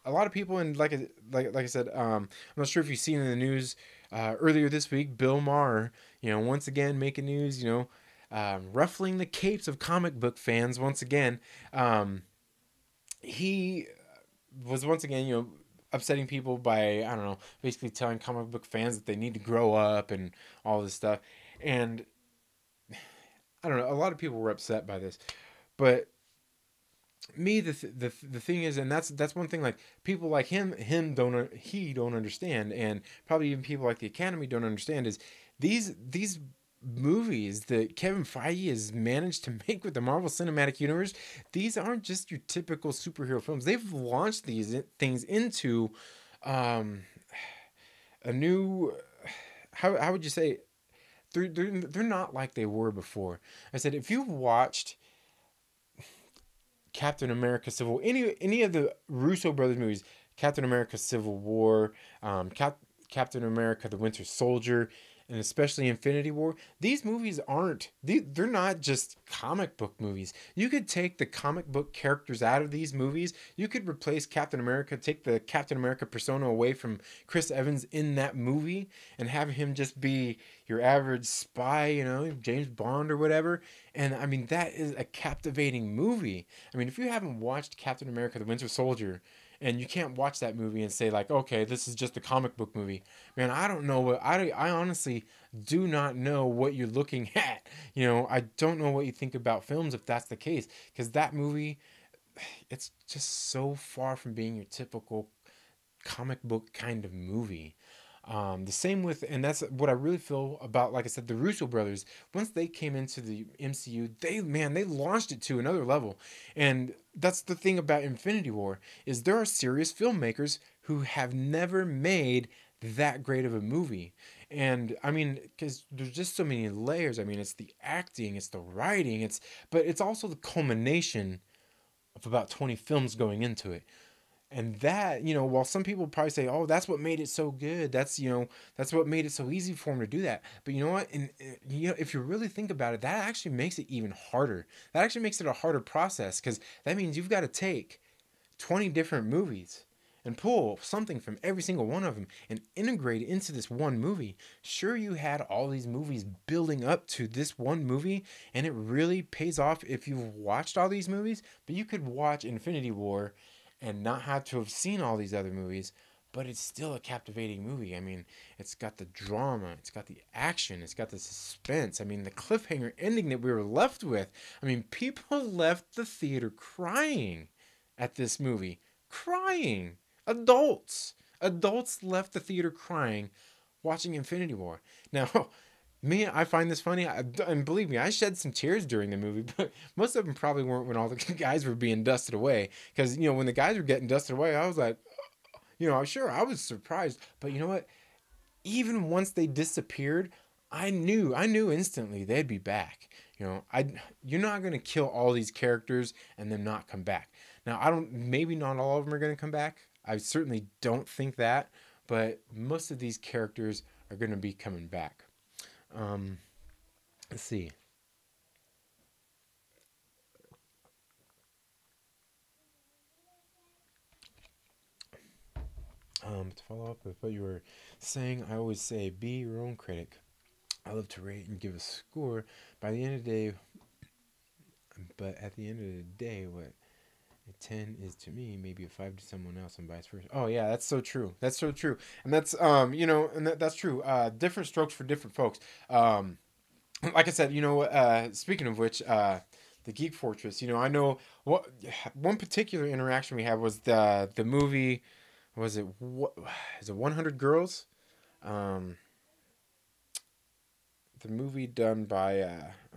a lot of people, and like I said, I'm not sure if you've seen in the news earlier this week, Bill Maher, you know, once again making news, you know, ruffling the capes of comic book fans once again. He was once again, you know, upsetting people by, I don't know, basically telling comic book fans that they need to grow up and all this stuff. And I don't know, a lot of people were upset by this. But me, the thing is, and that's one thing, like people like he don't understand, and probably even people like the Academy don't understand, is these movies that Kevin Feige has managed to make with the Marvel Cinematic Universe. These aren't just your typical superhero films. They've launched these things into um, a new, how would you say, they're not like they were before. I said, if you've watched Captain America Civil, any of the Russo brothers movies, Captain America Civil War, Captain America the Winter Soldier, and especially Infinity War, these movies they're not just comic book movies. You could take the comic book characters out of these movies. You could replace Captain America, take the Captain America persona away from Chris Evans in that movie and have him just be your average spy, you know, James Bond or whatever. And I mean, that is a captivating movie. I mean, if you haven't watched Captain America the Winter Soldier, and you can't watch that movie and say like, okay, this is just a comic book movie, man, I don't know what, I honestly do not know what you're looking at. You know, I don't know what you think about films if that's the case, because that movie, it's just so far from being your typical comic book kind of movie. The same with, and that's what I really feel about, like I said, the Russo brothers. Once they came into the MCU, they launched it to another level. And that's the thing about Infinity War, is there are serious filmmakers who have never made that great of a movie. And I mean, because there's just so many layers. I mean, it's the acting, it's the writing, but it's also the culmination of about 20 films going into it. And that, you know, while some people probably say, oh, that's what made it so good, that's, you know, that's what made it so easy for him to do that. But you know what, and you know, if you really think about it, that actually makes it even harder. That actually makes it a harder process, because that means you've got to take 20 different movies and pull something from every single one of them and integrate it into this one movie. Sure, you had all these movies building up to this one movie, and it really pays off if you've watched all these movies, but you could watch Infinity War and not have to have seen all these other movies, but it's still a captivating movie. I mean, it's got the drama, it's got the action, it's got the suspense. I mean, the cliffhanger ending that we were left with. I mean, people left the theater crying at this movie. Crying. Adults left the theater crying watching Infinity War. Now, me, I find this funny, and believe me, I shed some tears during the movie, but most of them probably weren't when all the guys were being dusted away. Because, you know, when the guys were getting dusted away, I was like, you know, sure, I was surprised. But you know what? Even once they disappeared, I knew instantly they'd be back. You know, you're not gonna kill all these characters and then not come back. Now, maybe not all of them are gonna come back. I certainly don't think that, but most of these characters are gonna be coming back. Um, let's see. To follow up with what you were saying, I always say be your own critic. I love to rate and give a score. By the end of the day, but at the end of the day, what A 10 is to me maybe a 5 to someone else and vice versa. Oh yeah, that's so true. That's so true. And that's and that's true. Different strokes for different folks. Like I said, speaking of which, the Geek Fortress, I know what one particular interaction we had was the movie. Was it what is it 100 Girls? Um, the movie done by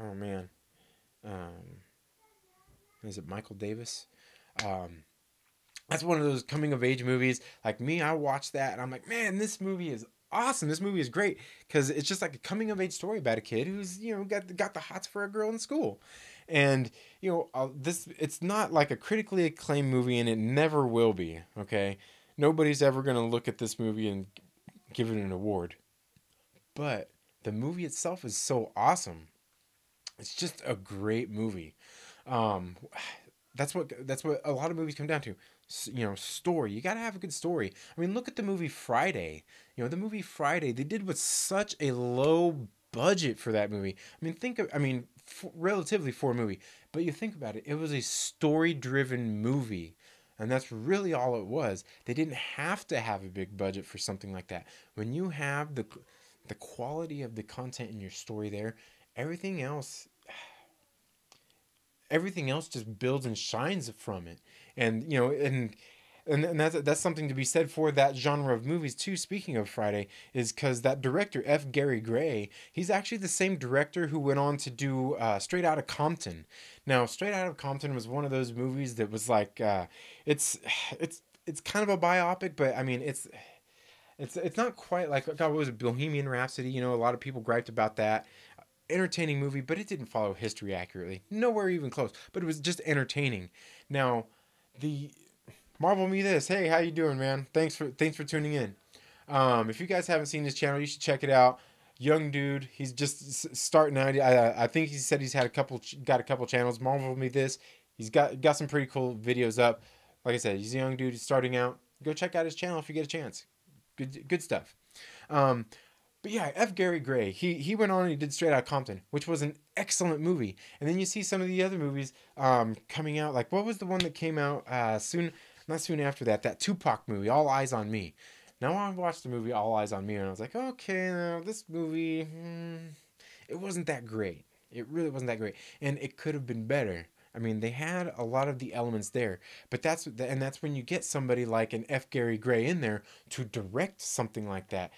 oh man, um, is it Michael Davis? Um, that's one of those coming of age movies. Like me, I watched that and I'm like, man, this movie is awesome. This movie is great because it's just like a coming of age story about a kid who's got the hots for a girl in school, and this it's not like a critically acclaimed movie and it never will be. Okay, nobody's ever gonna look at this movie and give it an award, but the movie itself is so awesome. It's just a great movie. Um, that's what a lot of movies come down to. Story. You got to have a good story. I mean, look at the movie Friday. The movie Friday, they did with such a low budget for that movie. I mean, relatively for a movie, but you think about it, it was a story-driven movie. And that's really all it was. They didn't have to have a big budget for something like that. When you have the quality of the content in your story there, everything else everything else just builds and shines from it. And and that's something to be said for that genre of movies too. Speaking of Friday, is because that director F. Gary Gray, he's actually the same director who went on to do Straight Outta Compton. Now, Straight Outta Compton was one of those movies that was like it's it's kind of a biopic, but I mean it's not quite like, God, what was it, Bohemian Rhapsody? A lot of people griped about that. Entertaining movie, but it didn't follow history accurately. Nowhere even close. But it was just entertaining. Now, the Marvel Me This. Hey, how you doing, man? Thanks for tuning in. If you guys haven't seen this channel, you should check it out. Young dude, he's just starting out. I think he said he's had got a couple channels. Marvel Me This. He's got some pretty cool videos up. Like I said, he's a young dude. He's starting out. Go check out his channel if you get a chance. Good stuff. But yeah, F. Gary Gray, he went on and he did Straight Outta Compton, which was an excellent movie. And then you see some of the other movies coming out. Like, what was the one that came out not soon after that? That Tupac movie, All Eyes on Me. Now I watched the movie All Eyes on Me and I was like, okay, now this movie, it wasn't that great. It really wasn't that great. And it could have been better. I mean, they had a lot of the elements there, but that's when you get somebody like an F. Gary Gray in there to direct something like that.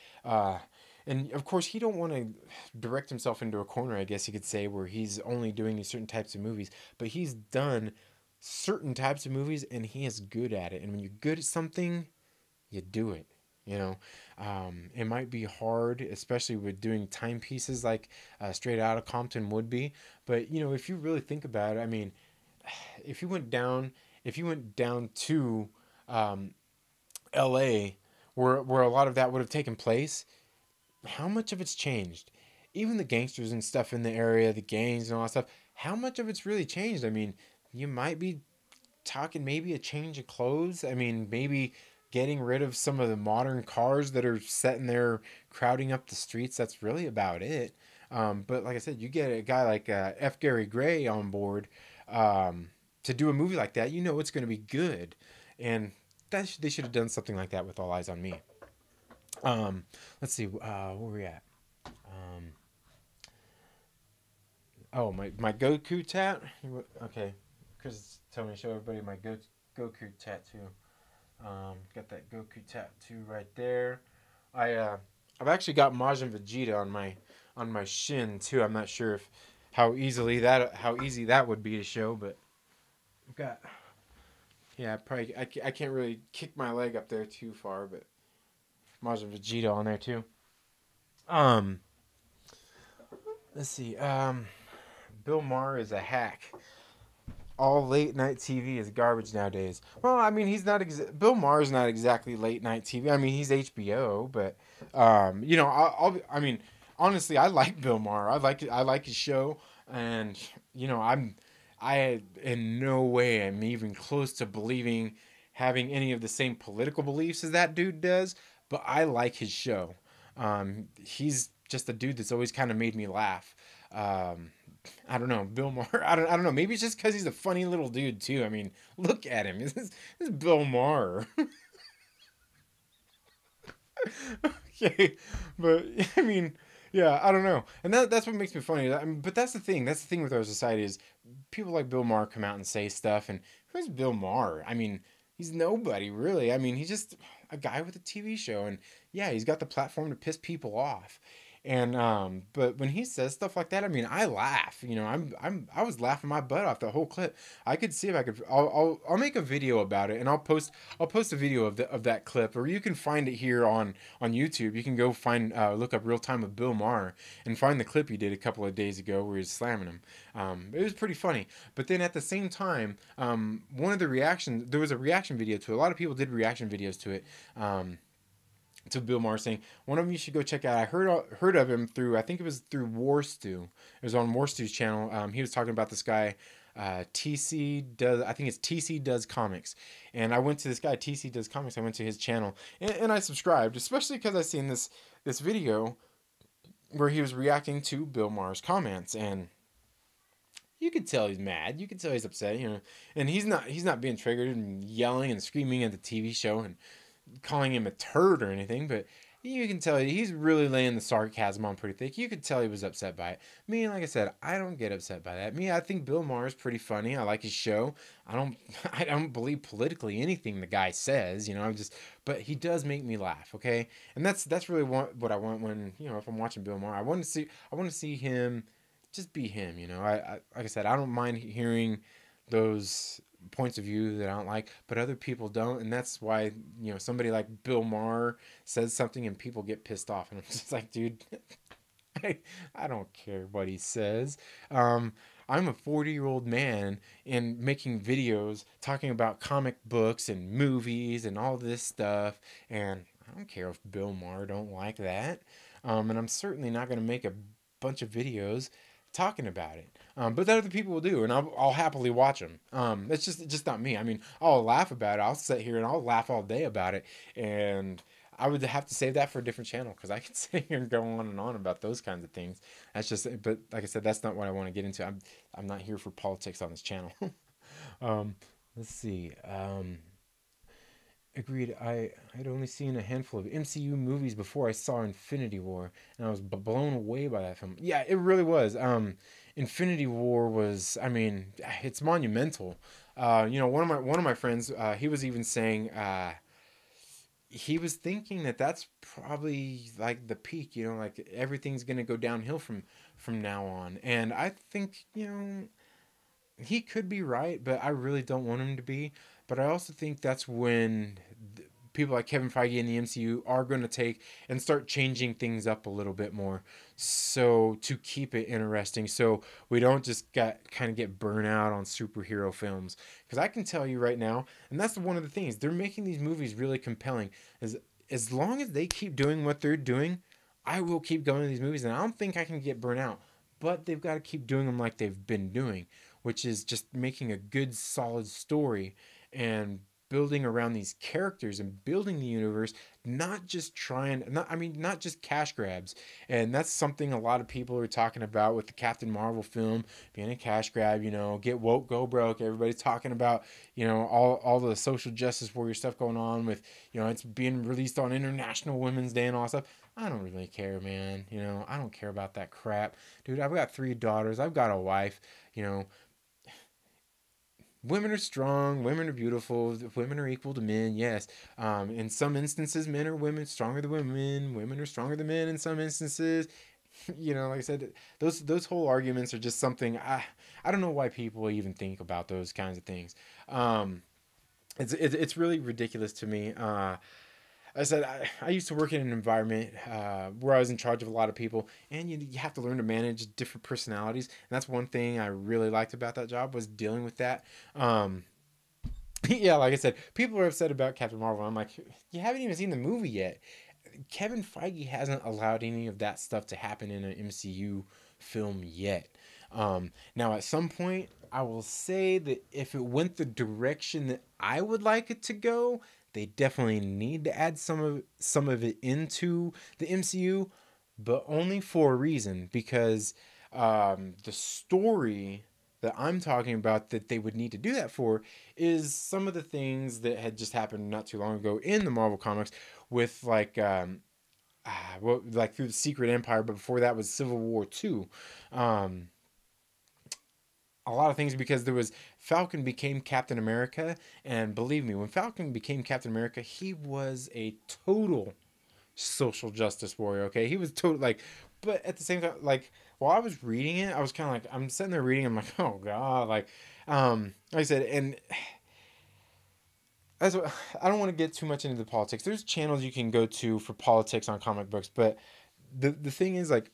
And of course, he don't want to direct himself into a corner, I guess you could say, where he's only doing these certain types of movies. But he's done certain types of movies, and he is good at it. And when you're good at something, you do it. It might be hard, especially with doing timepieces like Straight Outta Compton would be. But if you really think about it, I mean, if you went down to L.A., where a lot of that would have taken place, how much of it's changed? Even the gangsters and stuff in the area, the gangs and all that stuff, how much of it's really changed? I mean, you might be talking maybe a change of clothes. I mean, maybe getting rid of some of the modern cars that are sitting there crowding up the streets. That's really about it. But like I said, you get a guy like F. Gary Gray on board to do a movie like that, it's going to be good. And they should have done something like that with All Eyes on Me. Let's see, where were we at? My Goku tat. Okay, Chris told me to show everybody my Goku tattoo. Got that Goku tattoo right there. I've actually got Majin Vegeta on my shin too. I'm not sure how easy that would be to show, but I've got. Yeah, probably I can't really kick my leg up there too far, but Majin Vegeta on there too. Let's see. Bill Maher is a hack. All late night TV is garbage nowadays. Well, I mean, Bill Maher's not exactly late night TV. I mean, he's HBO, but I mean, honestly, I like Bill Maher. I like his show, and I in no way am even close to believing having any of the same political beliefs as that dude does, but I like his show. He's just a dude that's always kind of made me laugh. I don't know, Bill Maher. I don't know. Maybe it's just because he's a funny little dude too. I mean, look at him. This is Bill Maher. Okay, but I mean, yeah, I don't know, and that's what makes me funny. I mean, but that's the thing. That's the thing with our society is people like Bill Maher come out and say stuff, and who's Bill Maher? I mean, he's nobody really. I mean, he's just a guy with a TV show, and yeah, he's got the platform to piss people off. And but when he says stuff like that, I mean, I laugh. You know, I was laughing my butt off the whole clip. I could see if I could. I'll make a video about it, and I'll post a video of that clip, or you can find it here on YouTube. You can go find look up Real Time with Bill Maher and find the clip he did a couple of days ago where he's slamming him. It was pretty funny. But then at the same time, one of the reactions, there was a reaction video to it. A lot of people did reaction videos to it. To Bill Maher saying one of them you should go check out. I heard of him through, I think it was through War Stew. It was on War Stew's channel. He was talking about this guy TC does, I think it's TC Does Comics, and I went to this guy TC Does Comics. I went to his channel and I subscribed, especially because I seen this video where he was reacting to Bill Maher's comments, and you could tell he's mad. You could tell he's upset, you know. And he's not being triggered and yelling and screaming at the TV show and calling him a turd or anything, but you can tell he's really laying the sarcasm on pretty thick. You could tell he was upset by it. Me, like I said, I don't get upset by that. Me, I think Bill Maher is pretty funny. I like his show. I don't believe politically anything the guy says, you know. But he does make me laugh, okay? And that's really what I want when, you know, if I'm watching Bill Maher. I want to see him just be him, you know. I like I said, I don't mind hearing those points of view that I don't like, but other people don't, and that's why, you know, somebody like Bill Maher says something and people get pissed off, and I'm just like, dude, I don't care what he says. I'm a 40-year-old man and making videos talking about comic books and movies and all this stuff, and I don't care if Bill Maher don't like that. And I'm certainly not going to make a bunch of videos talking about it. But that other people will do, and I'll happily watch them. It's just not me. I mean, I'll laugh about it. I'll sit here and I'll laugh all day about it, and I would have to save that for a different channel because I can sit here and go on and on about those kinds of things. That's just, but like I said, that's not what I want to get into. I'm not here for politics on this channel. Let's see. Agreed. I'd only seen a handful of MCU movies before I saw Infinity War, and I was blown away by that film. Yeah, it really was. Infinity War was, I mean, it's monumental. You know, one of my friends, he was even saying, he was thinking that that's probably like the peak. You know, like everything's gonna go downhill from now on. And I think, you know, he could be right, but I really don't want him to be. But I also think that's when people like Kevin Feige in the MCU are going to take and start changing things up a little bit more, so to keep it interesting, so we don't just kind of get burnt out on superhero films. Because I can tell you right now, and that's one of the things, they're making these movies really compelling. As long as they keep doing what they're doing, I will keep going to these movies, and I don't think I can get burnt out. But they've got to keep doing them like they've been doing, which is just making a good, solid story and building around these characters and building the universe, not just not just cash grabs. And that's something a lot of people are talking about with the Captain Marvel film being a cash grab, you know, get woke, go broke. Everybody's talking about, you know, all the social justice warrior stuff going on with, you know, it's being released on International Women's Day and all that stuff. I don't really care, man. You know, I don't care about that crap. Dude, I've got 3 daughters. I've got a wife, you know. Women are strong. Women are beautiful. Women are equal to men. Yes. In some instances, men are women stronger than women. Women are stronger than men in some instances. You know, like I said, those whole arguments are just something I don't know why people even think about those kinds of things. It's really ridiculous to me. I said I used to work in an environment where I was in charge of a lot of people, and you have to learn to manage different personalities. And that's one thing I really liked about that job, was dealing with that. Yeah, like I said, people are upset about Captain Marvel. I'm like, you haven't even seen the movie yet. Kevin Feige hasn't allowed any of that stuff to happen in an MCU film yet. Now, at some point, I will say that if it went the direction that I would like it to go, they definitely need to add some of it into the MCU, but only for a reason, because The story that I'm talking about that they would need to do that for is some of the things that had just happened not too long ago in the Marvel comics with like well, like through the Secret Empire, but before that was Civil War II. Um, a lot of things because there was Falcon became Captain America, and believe me, when Falcon became Captain America, he was a total social justice warrior. Okay, he was total like, but at the same time, like while I was reading it, I was kind of like, I'm sitting there reading, I'm like, oh god, like I said, and that's what, I don't want to get too much into the politics. There's channels you can go to for politics on comic books, but the thing is like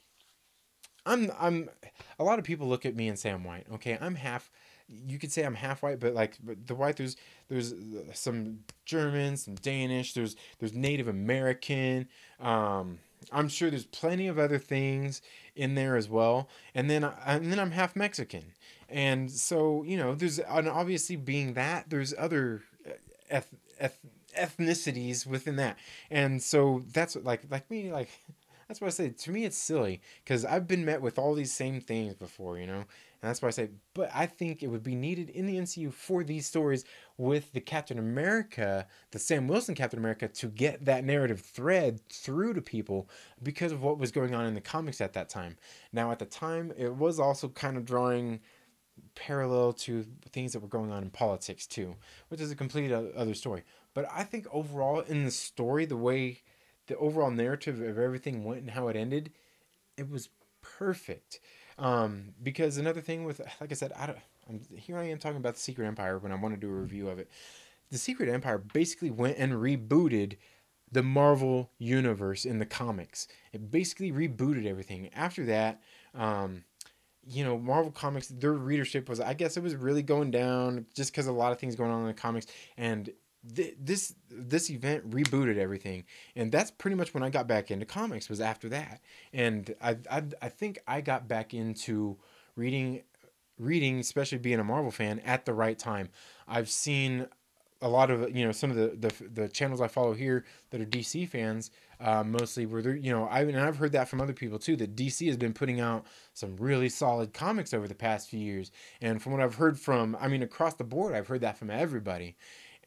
I'm a lot of people look at me and say I'm white. Okay, I'm half. You could say I'm half white, but like but the white there's some German, some Danish. There's Native American. I'm sure there's plenty of other things in there as well. And then I'm half Mexican, and so you know there's and obviously being that there's other eth, eth, ethnicities within that, and so that's like me like that's why I say to me it's silly because I've been met with all these same things before, you know, and that's why I say. But I think it would be needed in the MCU for these stories with the Captain America, the Sam Wilson Captain America, to get that narrative thread through to people because of what was going on in the comics at that time. Now, at the time, it was also kind of drawing parallel to things that were going on in politics too, which is a complete other story. But I think overall in the story, the way the overall narrative of everything went and how it ended, it was perfect. Because another thing with, like I said, here I am talking about the Secret Empire when I want to do a review of it. The Secret Empire basically went and rebooted the Marvel universe in the comics. It basically rebooted everything. After that, you know, Marvel Comics, their readership was, I guess it was really going down just because a lot of things going on in the comics. And this event rebooted everything, and that's pretty much when I got back into comics was after that. And I think I got back into reading, especially being a Marvel fan at the right time. I've seen a lot of you know some of the channels I follow here that are DC fans, mostly where they're you know I've heard that from other people too that DC has been putting out some really solid comics over the past few years, and from what I've heard from across the board I've heard that from everybody,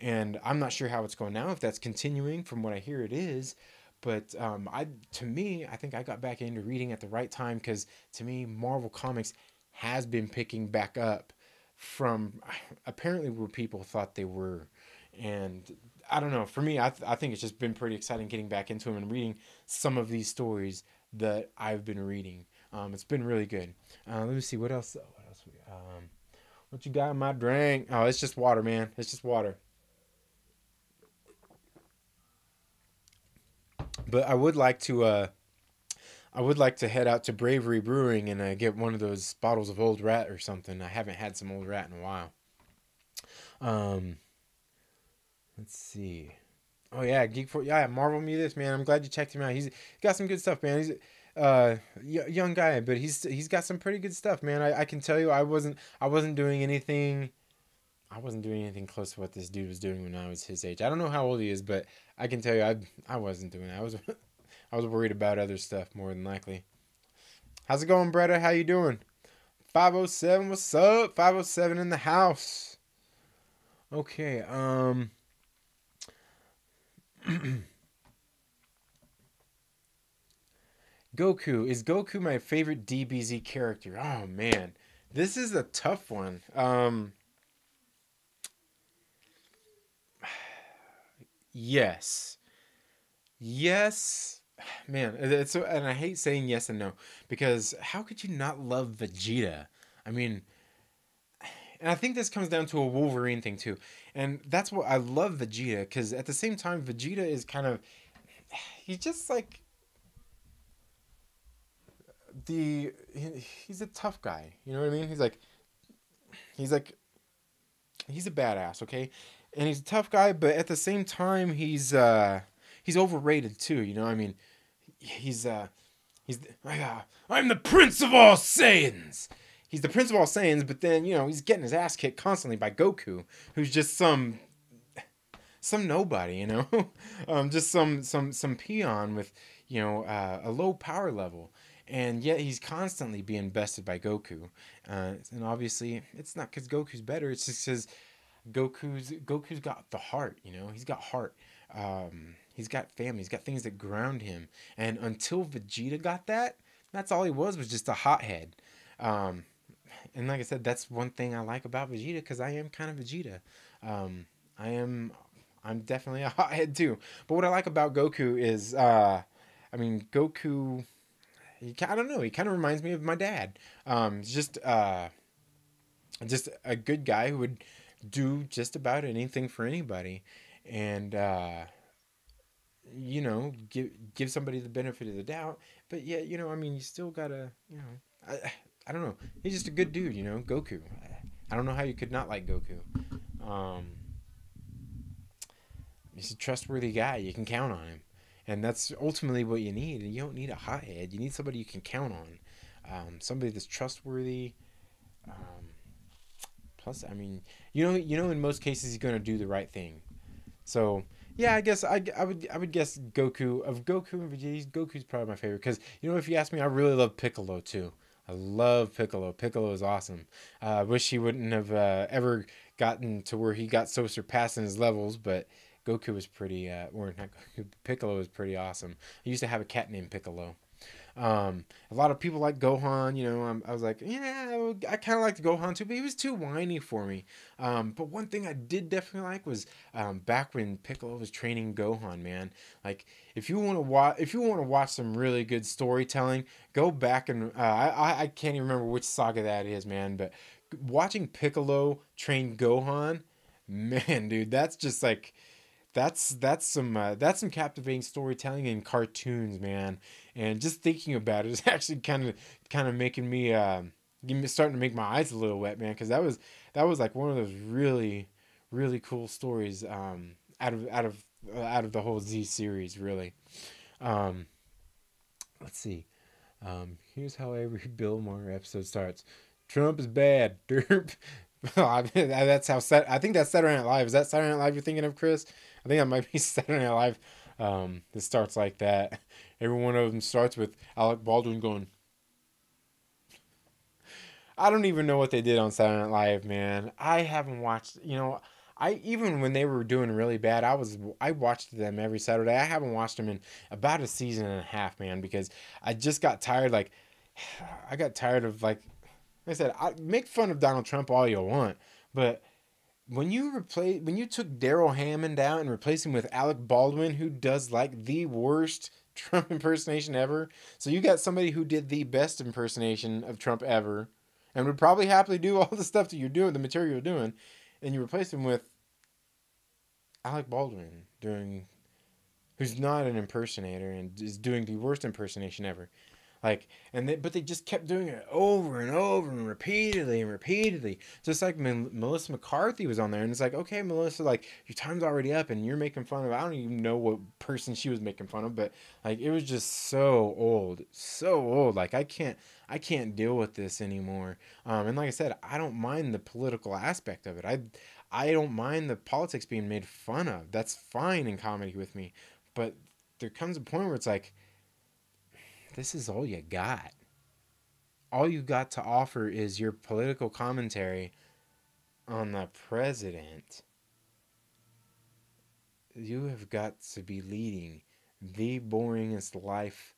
and I'm not sure how it's going now if that's continuing. From what I hear it is, but to me I think I got back into reading at the right time because to me Marvel Comics has been picking back up from apparently where people thought they were. And I don't know. For me, I think it's just been pretty exciting getting back into them and reading some of these stories that I've been reading. It's been really good. Let me see what else. What you got in my drink? Oh, it's just water, man. It's just water. But I would like to head out to Bravery Brewing and get one of those bottles of Old Rat or something. I haven't had some Old Rat in a while. Um, let's see. Oh yeah, yeah, Marvel Me This, man. I'm glad you checked him out. He's got some good stuff, man. He's young guy, but he's got some pretty good stuff, man. I can tell you, I wasn't doing anything. I wasn't doing anything close to what this dude was doing when I was his age. I don't know how old he is, but I can tell you, I wasn't doing that. I was worried about other stuff more than likely. How's it going, Bretta? How you doing? 507, what's up? 507 in the house. Okay, Goku. Is Goku my favorite DBZ character? Oh man. This is a tough one. Yes. Yes. Man, it's so, and I hate saying yes and no because how could you not love Vegeta? I mean, and I think this comes down to a Wolverine thing too. And that's what I love Vegeta because at the same time Vegeta is kind of he's just like he's a tough guy. You know what I mean? He's like he's a badass, okay? And he's a tough guy, but at the same time he's overrated too, you know? I mean, he's he's I'm the prince of all Saiyans. He's the prince of all Saiyans, but then, you know, he's getting his ass kicked constantly by Goku, who's just some nobody, you know? Just some peon with, you know, a low power level. and yet he's constantly being bested by Goku. And obviously, it's not because Goku's better. It's just because Goku's got the heart. You know, he's got heart. He's got family. He's got things that ground him. And until Vegeta got that, that's all he was just a hothead. Um, and like I said, that's one thing I like about Vegeta because I am kind of Vegeta. Um, I am. I'm definitely a hothead too. But what I like about Goku is, I mean, Goku. I don't know. He kind of reminds me of my dad. Just a good guy who would do just about anything for anybody, and give somebody the benefit of the doubt. But yeah, I mean, you still gotta, I don't know. He's just a good dude, Goku. I don't know how you could not like Goku. Um, he's a trustworthy guy. You can count on him, and that's ultimately what you need. And you don't need a hothead. You need somebody you can count on. Somebody that's trustworthy. Plus, I mean, in most cases he's gonna do the right thing. So yeah, I guess I would guess Goku and Vegeta. Goku's probably my favorite because if you ask me, I really love Piccolo too. I love Piccolo. Piccolo is awesome. I wish he wouldn't have ever gotten to where he got so surpassed in his levels, but Goku was pretty, or not Goku, Piccolo was pretty awesome. I used to have a cat named Piccolo. A lot of people like Gohan. I was like, yeah, I kind of liked Gohan too, but he was too whiny for me. But one thing I did definitely like was back when Piccolo was training Gohan. Man, like if you want to watch some really good storytelling, go back and I can't even remember which saga that is, man. But watching Piccolo train Gohan, man, dude, that's just like that's some captivating storytelling in cartoons, man. And just thinking about it is actually kind of making me starting to make my eyes a little wet, man, because that was like one of those really really cool stories out of the whole Z series, really. Um, let's see. Here's how every Bill Maher episode starts. Trump is bad. Derp. That's how I think that's Saturday Night Live. Is that Saturday Night Live you're thinking of, Chris? I think that might be Saturday Night Live. That starts like that. Every one of them starts with Alec Baldwin going. I don't even know what they did on Saturday Night Live, man. I haven't watched. I even when they were doing really bad, I watched them every Saturday. I haven't watched them in about a season and a half, man, because I just got tired. Like, I got tired of like I said, I make fun of Donald Trump all you want, but when you took Daryl Hammond out and replaced him with Alec Baldwin, who does like the worst Trump impersonation ever, so you got somebody who did the best impersonation of Trump ever, and would probably happily do all the stuff that you're doing, the material you're doing, and you replace him with Alec Baldwin who's not an impersonator and is doing the worst impersonation ever. Like, but they just kept doing it over and over and repeatedly. Just like Melissa McCarthy was on there, and it's like, okay, Melissa, like your time's already up, and you're making fun of. I don't even know what person she was making fun of, but like it was just so old, so old. Like I can't deal with this anymore. And like I said, I don't mind the political aspect of it. I don't mind the politics being made fun of. That's fine in comedy with me, but there comes a point where it's like, this is all you got. All you got to offer is your political commentary on the president. You have got to be leading the boringest life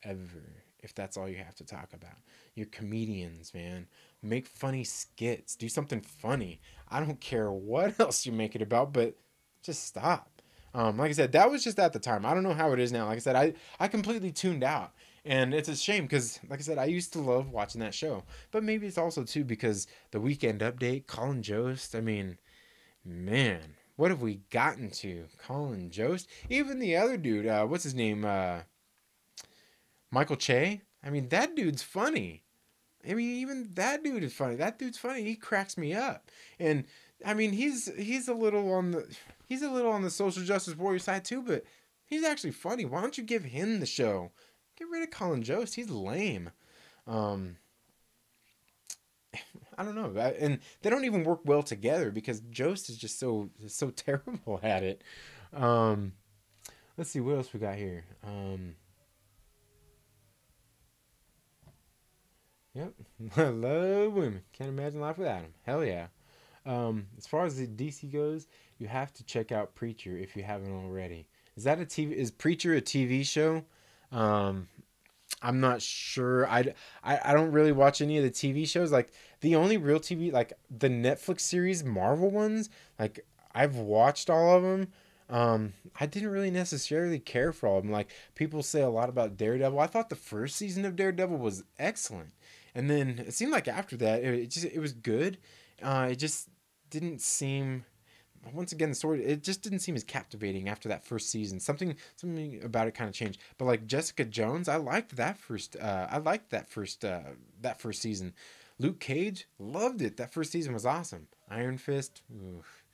ever, if that's all you have to talk about. You're comedians, man. Make funny skits. Do something funny. I don't care what else you make it about, but just stop. Like I said, that was just at the time. I don't know how it is now. Like I said, I completely tuned out. And it's a shame because, like I said, I used to love watching that show. But maybe it's also, too, because the Weekend Update, Colin Jost, I mean, man, what have we gotten to? Colin Jost? Even the other dude, what's his name? Michael Che? I mean, that dude's funny. I mean, even that dude is funny. That dude's funny. He cracks me up. And, I mean, he's a little on the social justice warrior side, too, but he's actually funny. Why don't you give him the show? Get rid of Colin Jost. He's lame. I don't know. And they don't even work well together because Jost is just so terrible at it. Let's see what else we got here. Yep. I love women. Can't imagine life without them. Hell yeah. As far as the DC goes, you have to check out Preacher if you haven't already. Is that a TV? Is Preacher a TV show? Um, I'm not sure. I don't really watch any of the TV shows. Like the only real TV, like the Netflix series, Marvel ones. Like I've watched all of them. I didn't really necessarily care for all of them. Like people say a lot about Daredevil. I thought the first season of Daredevil was excellent, and then it seemed like after that it was good. It just didn't seem, once again, the story, it just didn't seem as captivating after that first season. Something about it kind of changed. But like Jessica Jones, I liked that first season. Luke Cage, loved it. That first season was awesome. Iron Fist, oof,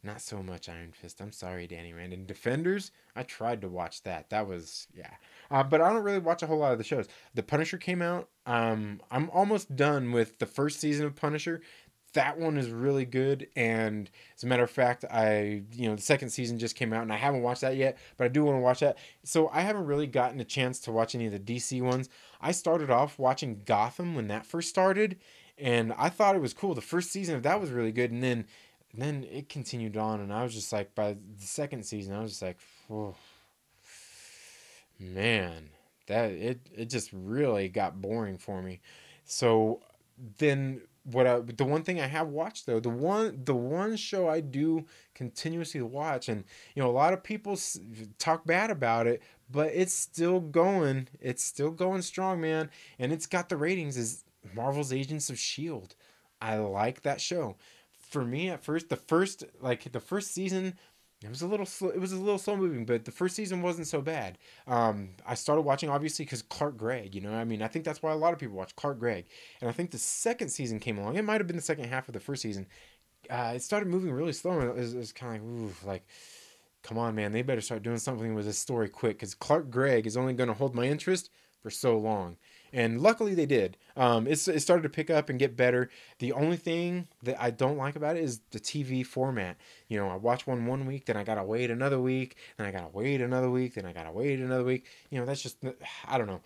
not so much Iron Fist. I'm sorry, Danny Rand. And Defenders, I tried to watch that. That was, yeah. But I don't really watch a whole lot of the shows. The Punisher came out. I'm almost done with the first season of Punisher. That one is really good, and as a matter of fact, the second season just came out, and I haven't watched that yet, but I do want to watch that. So I haven't really gotten a chance to watch any of the DC ones. I started off watching Gotham when that first started, and I thought it was cool. The first season of that was really good, and then it continued on, and I was just like, by the second season, I was just like, oh, man, it just really got boring for me. So then the one thing I have watched though, the one show I do continuously watch, and a lot of people talk bad about it, but it's still going strong, man, and it's got the ratings, is Marvel's Agents of Shield. I like that show. For me, at first, the first season, it was a little slow. It was a little slow moving, but the first season wasn't so bad. I started watching obviously because Clark Gregg. I mean, I think that's why a lot of people watch Clark Gregg. And I think the second season came along. It might have been the second half of the first season. It started moving really slow, and it was kind of like, ooh, like, come on, man, they better start doing something with this story quick, because Clark Gregg is only going to hold my interest for so long. And luckily they did. It started to pick up and get better. The only thing that I don't like about it is the TV format. I watch one week, then I gotta wait another week, then I gotta wait another week, then I gotta wait another week. That's just, I don't know.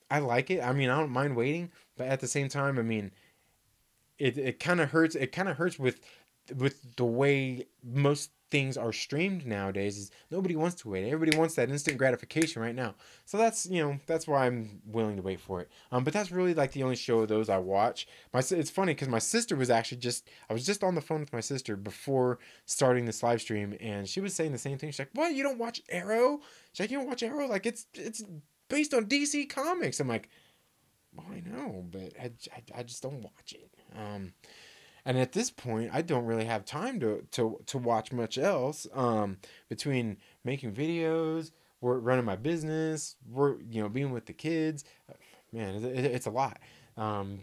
I like it. I mean, I don't mind waiting, but at the same time, I mean, it kind of hurts. It kind of hurts with the way most things are streamed nowadays. Is nobody wants to wait. Everybody wants that instant gratification right now. So that's why I'm willing to wait for it. But that's really like the only show of those I watch. It's funny because my sister was actually I was just on the phone with my sister before starting this live stream, and she was saying the same thing. She's like, "What? You don't watch Arrow?" She's like, "You don't watch Arrow? Like it's based on DC Comics." I'm like, "Well, I know, but I just don't watch it." And at this point, I don't really have time to watch much else. Between making videos, running my business, being with the kids, man, it's a lot.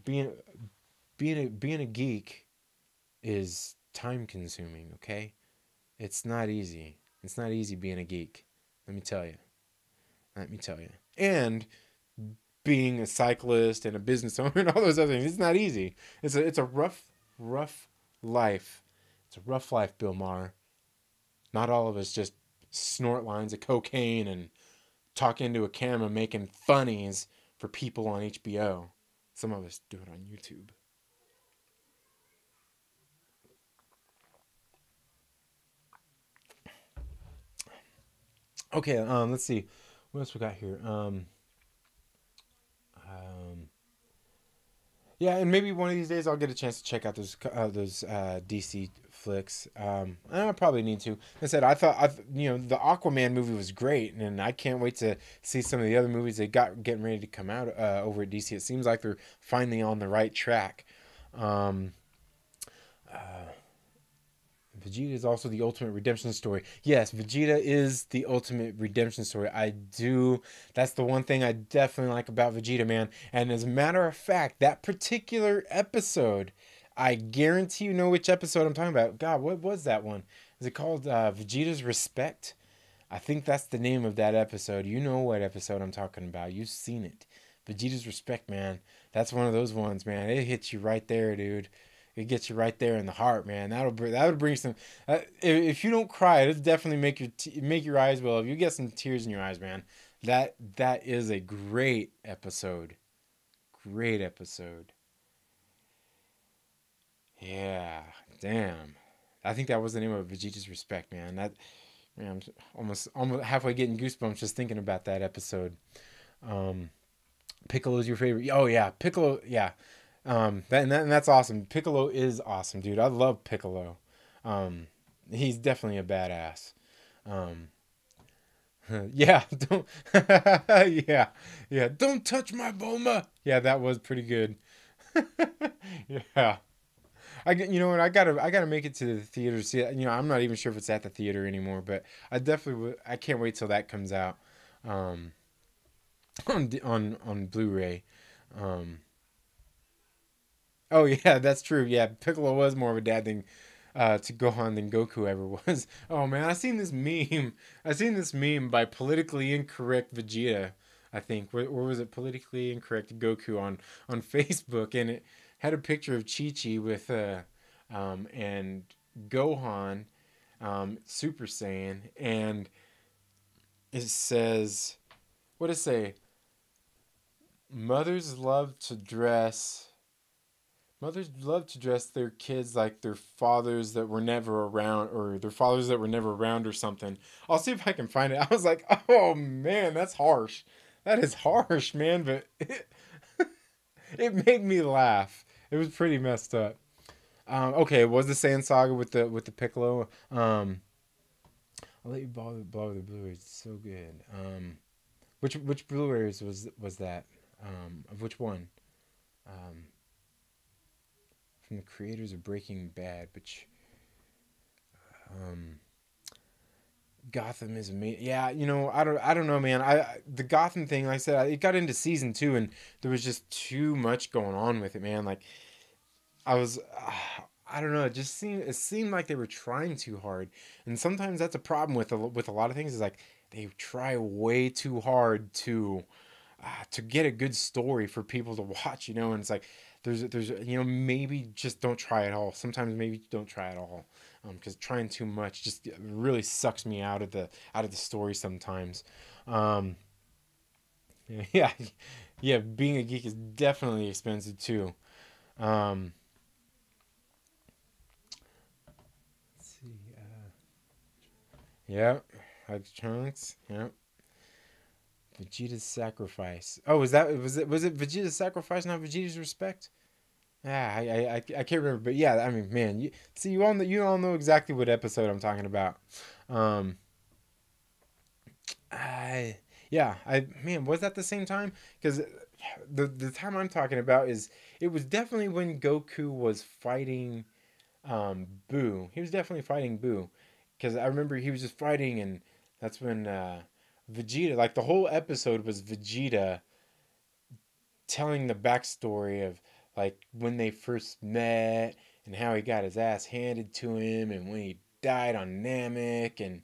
Being a geek is time consuming. Okay, it's not easy. It's not easy being a geek. Let me tell you. Let me tell you. And being a cyclist and a business owner and all those other things, it's not easy. It's a rough life. It's a rough life, Bill Maher. Not all of us just snort lines of cocaine and talk into a camera making funnies for people on HBO. Some of us do it on YouTube. Okay, let's see. What else we got here? Yeah, and maybe one of these days I'll get a chance to check out those DC flicks. I probably need to. Like I said, the Aquaman movie was great, and I can't wait to see some of the other movies they got getting ready to come out over at DC. It seems like they're finally on the right track. Um, Vegeta is also the ultimate redemption story. Yes, Vegeta is the ultimate redemption story. That's the one thing I definitely like about Vegeta, man. And as a matter of fact, that particular episode, I guarantee you know which episode I'm talking about. God, what was that one? Is it called Vegeta's Respect? I think that's the name of that episode. You know what episode I'm talking about. You've seen it. Vegeta's Respect, man. That's one of those ones, man. It hits you right there, dude. It gets you right there in the heart, man. That would bring some. If you don't cry, it'll definitely make your eyes well. If you get some tears in your eyes, man, that is a great episode. great episode. Yeah, damn. I think that was the name of Vegeta's Respect, man. Man, I'm almost halfway getting goosebumps just thinking about that episode. Um, Piccolo's your favorite? Oh yeah, Piccolo. Yeah, and that's awesome. Piccolo is awesome, dude. I love Piccolo. Um, he's definitely a badass. Um, yeah, don't. Yeah, yeah. Don't touch my Bulma. Yeah, that was pretty good. Yeah. You know what? I gotta make it to the theater. See, you know, I'm not even sure if it's at the theater anymore, but I definitely would. I can't wait till that comes out, um, on Blu-ray. Um, oh yeah, that's true. Yeah, Piccolo was more of a dad than to Gohan than Goku ever was. Oh man, I seen this meme. I seen this meme by politically incorrect Vegeta. I think, or was it politically incorrect Goku on Facebook, and it had a picture of Chi Chi with and Gohan, Super Saiyan, and it says, what does it say? Mothers love to dress. Mothers love to dress their kids like their fathers that were never around, or their fathers that were never around, or something. I'll see if I can find it. I was like, oh man, that's harsh. That is harsh, man, but it made me laugh. It was pretty messed up. Okay, it was the Saiyan Saga with the Piccolo. I'll let you borrow the Blu-rays. It's so good. Which Blu-rays was that? Of which one? Um, from the creators of Breaking Bad, which um, Gotham is amazing. Yeah, you know, I don't know, man. The Gotham thing, like I said, it got into season 2, and there was just too much going on with it, man. Like I was, I don't know. It seemed like they were trying too hard, and sometimes that's a problem with a lot of things. Is like they try way too hard to get a good story for people to watch, you know. And it's like there's you know, maybe just don't try at all. Sometimes maybe don't try at all, because trying too much just really sucks me out of the story sometimes. Um, yeah, yeah. Being a geek is definitely expensive too. Um, let's see. Yeah, electronics. Yeah. Vegeta's sacrifice. Oh, was it Vegeta's sacrifice, not Vegeta's respect? Yeah, I can't remember, but yeah, I mean, man, you all know exactly what episode I'm talking about. Um, I yeah, I man, was that the same time? Because the time I'm talking about is it was definitely when Goku was fighting Boo. He was definitely fighting Boo, because I remember he was just fighting, and that's when Vegeta, like the whole episode was Vegeta telling the backstory of like when they first met and how he got his ass handed to him and when he died on Namek and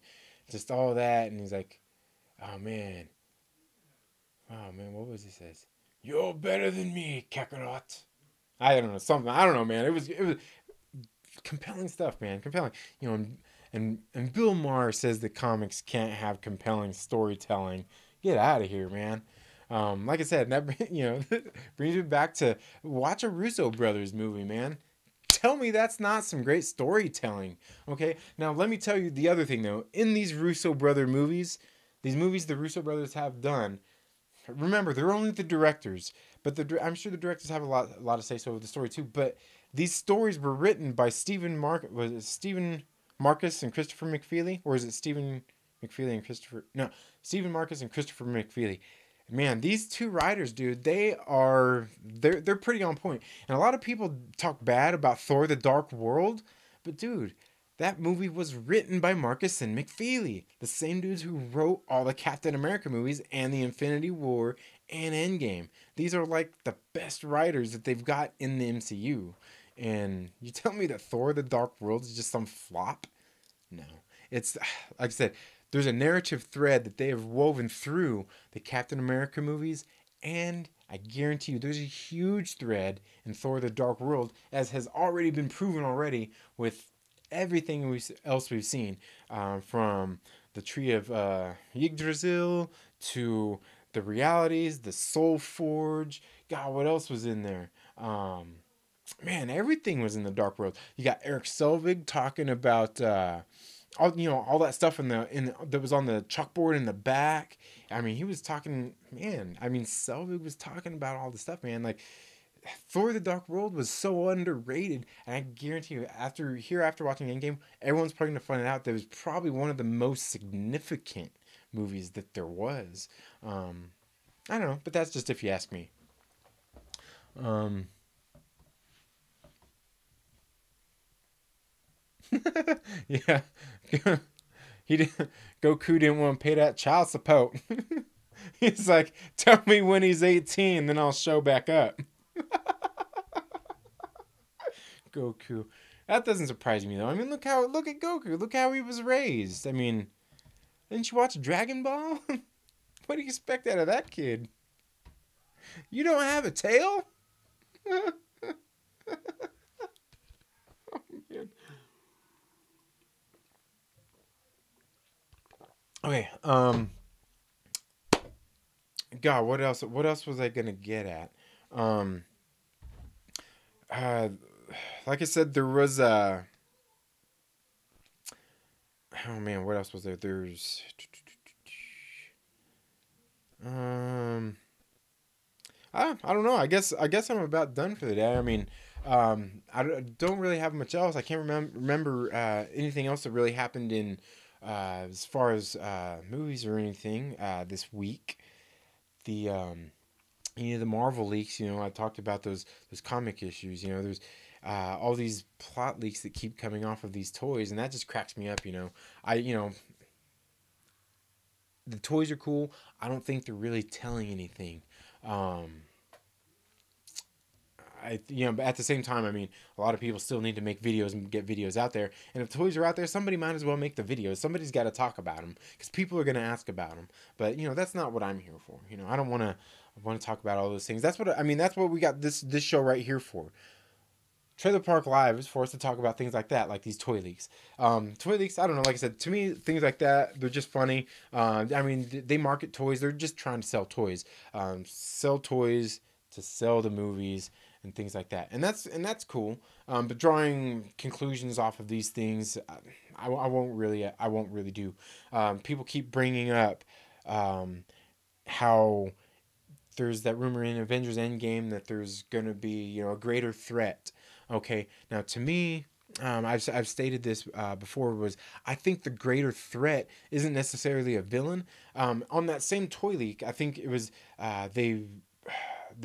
just all that. And he's like, oh man, what was he says? You're better than me, Kakarot. I don't know, something. I don't know, man. It was compelling stuff, man. Compelling, you know. And Bill Maher says the comics can't have compelling storytelling. Get out of here, man. Like I said, that you know brings me back to watch a Russo brothers movie, man. Tell me that's not some great storytelling. Okay, now let me tell you the other thing though. In these Russo brother movies, these movies the Russo brothers have done. Remember, they're only the directors, but I'm sure the directors have a lot of say so with the story too. But these stories were written by Stephen Marcus and Christopher McFeely, or is it Stephen McFeely and Christopher? No, Stephen Marcus and Christopher McFeely. Man, these two writers, dude, they're pretty on point. And a lot of people talk bad about Thor: The Dark World, but dude, that movie was written by Marcus and McFeely, the same dudes who wrote all the Captain America movies and the Infinity War and Endgame. These are like the best writers that they've got in the MCU. And you tell me that Thor: The Dark World is just some flop? No. It's like I said, there's a narrative thread that they have woven through the Captain America movies, and I guarantee you there's a huge thread in Thor: The Dark World, as has already been proven already with everything else we've seen, from the tree of Yggdrasil to the realities, the Soul Forge. God, what else was in there? Man, everything was in the Dark World. You got Eric Selvig talking about all that stuff that was on the chalkboard in the back. I mean, he was talking, man. I mean, Selvig was talking about all the stuff, man. Like Thor: The Dark World was so underrated, and I guarantee you, after watching Endgame, everyone's probably gonna find out that it was probably one of the most significant movies that there was. I don't know, but that's just if you ask me. Um, yeah, he did. Goku didn't want to pay that child support. He's like, tell me when he's 18, then I'll show back up. Goku. That doesn't surprise me though. I mean, look at Goku. Look how he was raised. I mean, didn't you watch Dragon Ball? What do you expect out of that kid? You don't have a tail? Oh, man. Okay. God, what else? What else was I gonna get at? Um. Uh. Like I said, there was oh man, what else was there? There's I don't know. I guess I'm about done for the day. I mean, don't really have much else. I can't remember anything else that really happened in as far as movies or anything this week. The the Marvel leaks. I talked about those comic issues. There's all these plot leaks that keep coming off of these toys, and that just cracks me up. The toys are cool. I don't think they're really telling anything. But at the same time, I mean, a lot of people still need to make videos and get videos out there. And if toys are out there, somebody might as well make the videos. Somebody's got to talk about them because people are going to ask about them. But that's not what I'm here for. I don't want to talk about all those things. That's what we got this show right here for. Trailer Park Live is for us to talk about things like that, like these toy leaks. Toy leaks, I don't know, like I said, to me, things like that, they're just funny. I mean, they market toys. They're just trying to sell toys. Sell toys to sell the movies and things like that. And that's cool. But drawing conclusions off of these things, I won't really do. People keep bringing up how there's that rumor in Avengers Endgame that there's going to be, a greater threat. Okay, now to me, I've stated this before, I think the greater threat isn't necessarily a villain. On that same toy leak, I think it was they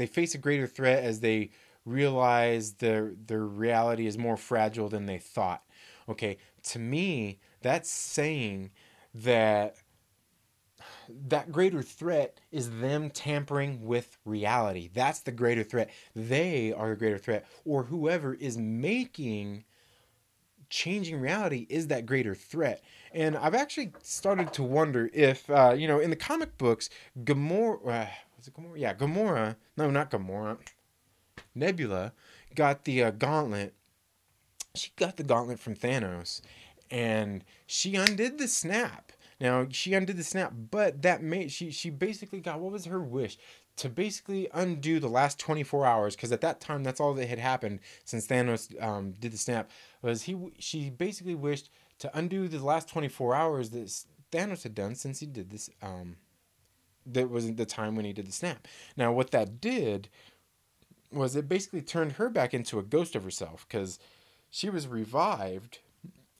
face a greater threat as they realize their reality is more fragile than they thought. Okay, to me, that's saying that greater threat is them tampering with reality. That's the greater threat. They are the greater threat, or whoever is making changing reality is that greater threat. And I've actually started to wonder if in the comic books, Gamora, was it Gamora? Yeah, Gamora. No, not Gamora. Nebula got the gauntlet. She got the gauntlet from Thanos, and she undid the snap. Now, she undid the snap, but that made she basically got, what was her wish? To basically undo the last 24 hours, because at that time, that's all that had happened since Thanos did the snap, she basically wished to undo the last 24 hours that Thanos had done since he did this, that was the time when he did the snap. Now, what that did was it basically turned her back into a ghost of herself, because she was revived.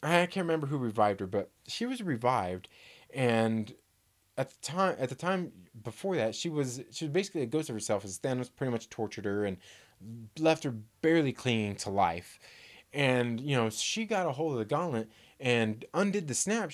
I can't remember who revived her, but she was revived, and at the time before that, she was basically a ghost of herself, as Thanos pretty much tortured her and left her barely clinging to life. And she got a hold of the gauntlet and undid the snap.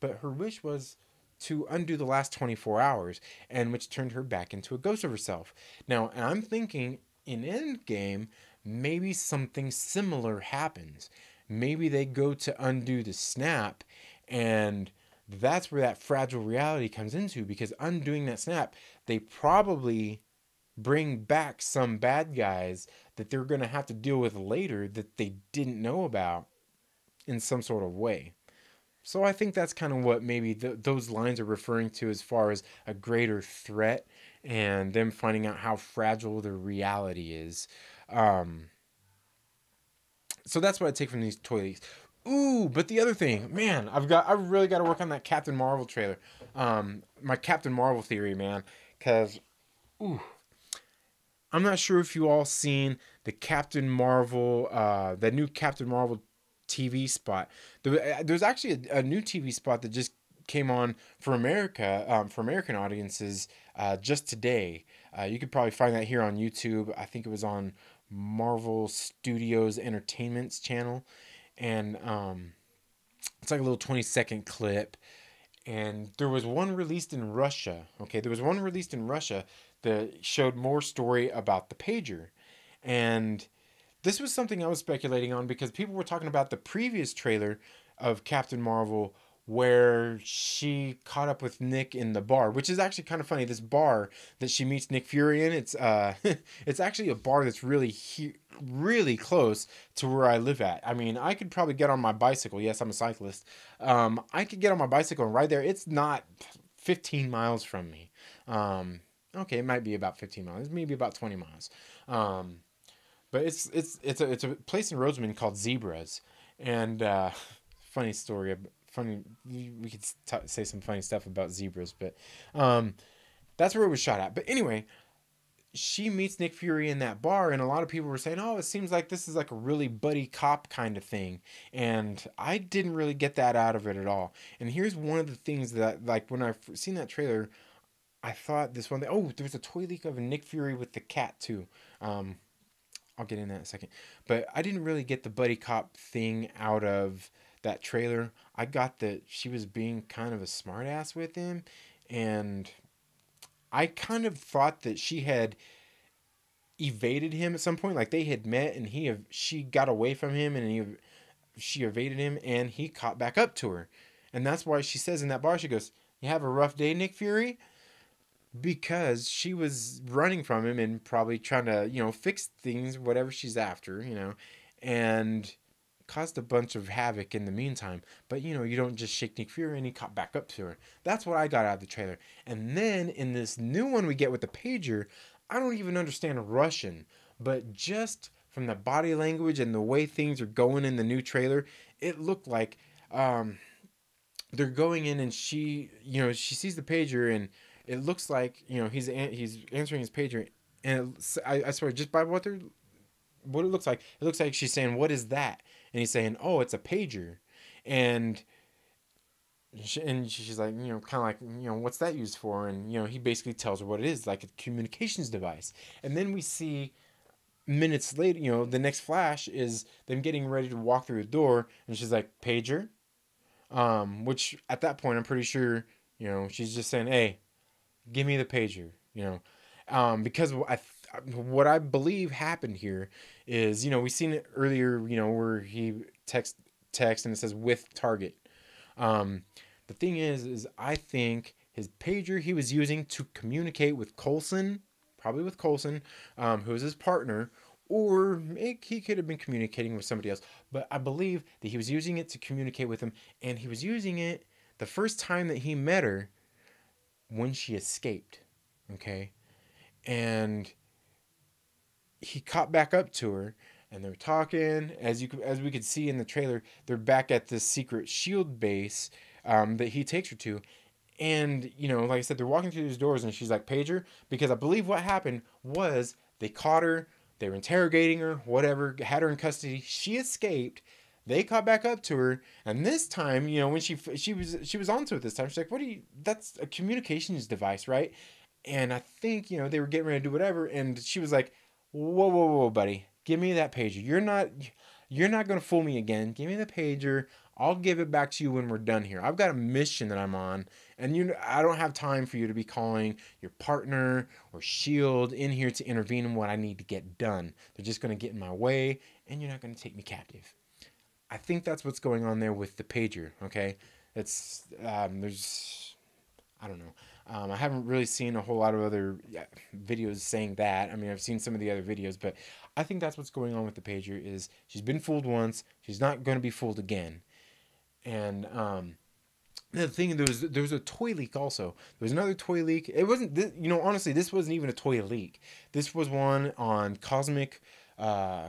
But her wish was to undo the last 24 hours, and which turned her back into a ghost of herself. Now, and I'm thinking in Endgame, maybe something similar happens. Maybe they go to undo the snap, and that's where that fragile reality comes into, because undoing that snap, they probably bring back some bad guys that they're going to have to deal with later that they didn't know about in some sort of way. So I think that's kind of what maybe those lines are referring to as far as a greater threat and them finding out how fragile their reality is. Um, so that's what I take from these toy leaks. Ooh, but the other thing, man, I really got to work on that Captain Marvel trailer. My Captain Marvel theory, man, because ooh, I'm not sure if you all seen the Captain Marvel, the new Captain Marvel TV spot. There's actually a new TV spot that just came on for America, for American audiences, just today. You could probably find that here on YouTube. I think it was on Marvel Studios Entertainment's channel, and it's like a little 20-second clip. And there was one released in Russia. Okay, there was one released in Russia that showed more story about the pager. And this was something I was speculating on because people were talking about the previous trailer of Captain Marvel where she caught up with Nick in the bar, which is actually kind of funny. This bar that she meets Nick Fury in, it's it's actually a bar that's really close to where I live at. I mean, I could probably get on my bicycle. Yes, I'm a cyclist. I could get on my bicycle and ride there. It's not 15 miles from me. Okay, it might be about 15 miles. Maybe about 20 miles. But it's a place in Roseman called Zebras, and funny story. Funny, we could say some funny stuff about zebras, but that's where it was shot at. But anyway, she meets Nick Fury in that bar, and a lot of people were saying, "Oh, it seems like this is like a really buddy cop kind of thing," and I didn't really get that out of it at all. And here's one of the things that, like, when I seen that trailer, I thought this one. Oh, there's a toy leak of a Nick Fury with the cat too. I'll get in that in a second. But I didn't really get the buddy cop thing out of that trailer. I got that she was being kind of a smartass with him, and I kind of thought that she had evaded him at some point. Like they had met, and she got away from him, and she evaded him, and he caught back up to her, and that's why she says in that bar, she goes, "You have a rough day, Nick Fury." Because she was running from him and probably trying to, fix things, whatever she's after, and caused a bunch of havoc in the meantime. But, you don't just shake Nick Fury, and he caught back up to her. That's what I got out of the trailer. And then in this new one we get with the pager, I don't even understand Russian, but just from the body language and the way things are going in the new trailer, it looked like they're going in, and she sees the pager, and it looks like he's answering his pager, and I swear, just by what it looks like she's saying, "What is that?" And he's saying, "Oh, it's a pager," and she's like, kind of like, "What's that used for?" And he basically tells her what it is, like a communications device. And then we see minutes later, the next flash is them getting ready to walk through the door, and she's like, "Pager," which at that point I'm pretty sure she's just saying, "Hey, give me the pager," because what I believe happened here is, we seen it earlier, where he text and it says with target. The thing is I think his pager he was using to communicate with Coulson, probably with Coulson, who is his partner, or he could have been communicating with somebody else. But I believe that he was using it to communicate with him, and he was using it the first time that he met her when she escaped, okay? And he caught back up to her, and they're talking. As we could see in the trailer, they're back at this secret shield base that he takes her to. And, like I said, they're walking through these doors, and she's like, "Pager," because I believe what happened was they caught her, they were interrogating her, whatever, had her in custody. She escaped. They caught back up to her, and this time, when she was onto it this time, she's like, "What do you? That's a communications device, right?" And I think they were getting ready to do whatever, and she was like, "Whoa, whoa, whoa, buddy, give me that pager. You're not gonna fool me again. Give me the pager. I'll give it back to you when we're done here. I've got a mission that I'm on, and I don't have time for you to be calling your partner or Shield in here to intervene in what I need to get done. They're just gonna get in my way, and you're not gonna take me captive." I think that's what's going on there with the pager. Okay, it's there's I don't know. I haven't really seen a whole lot of other videos saying that. I mean, I've seen some of the other videos, but I think that's what's going on with the pager. Is she's been fooled once, she's not going to be fooled again. And the thing, there was a toy leak also. There was another toy leak. It wasn't this, honestly, this wasn't even a toy leak. This was one on Cosmic Wonder.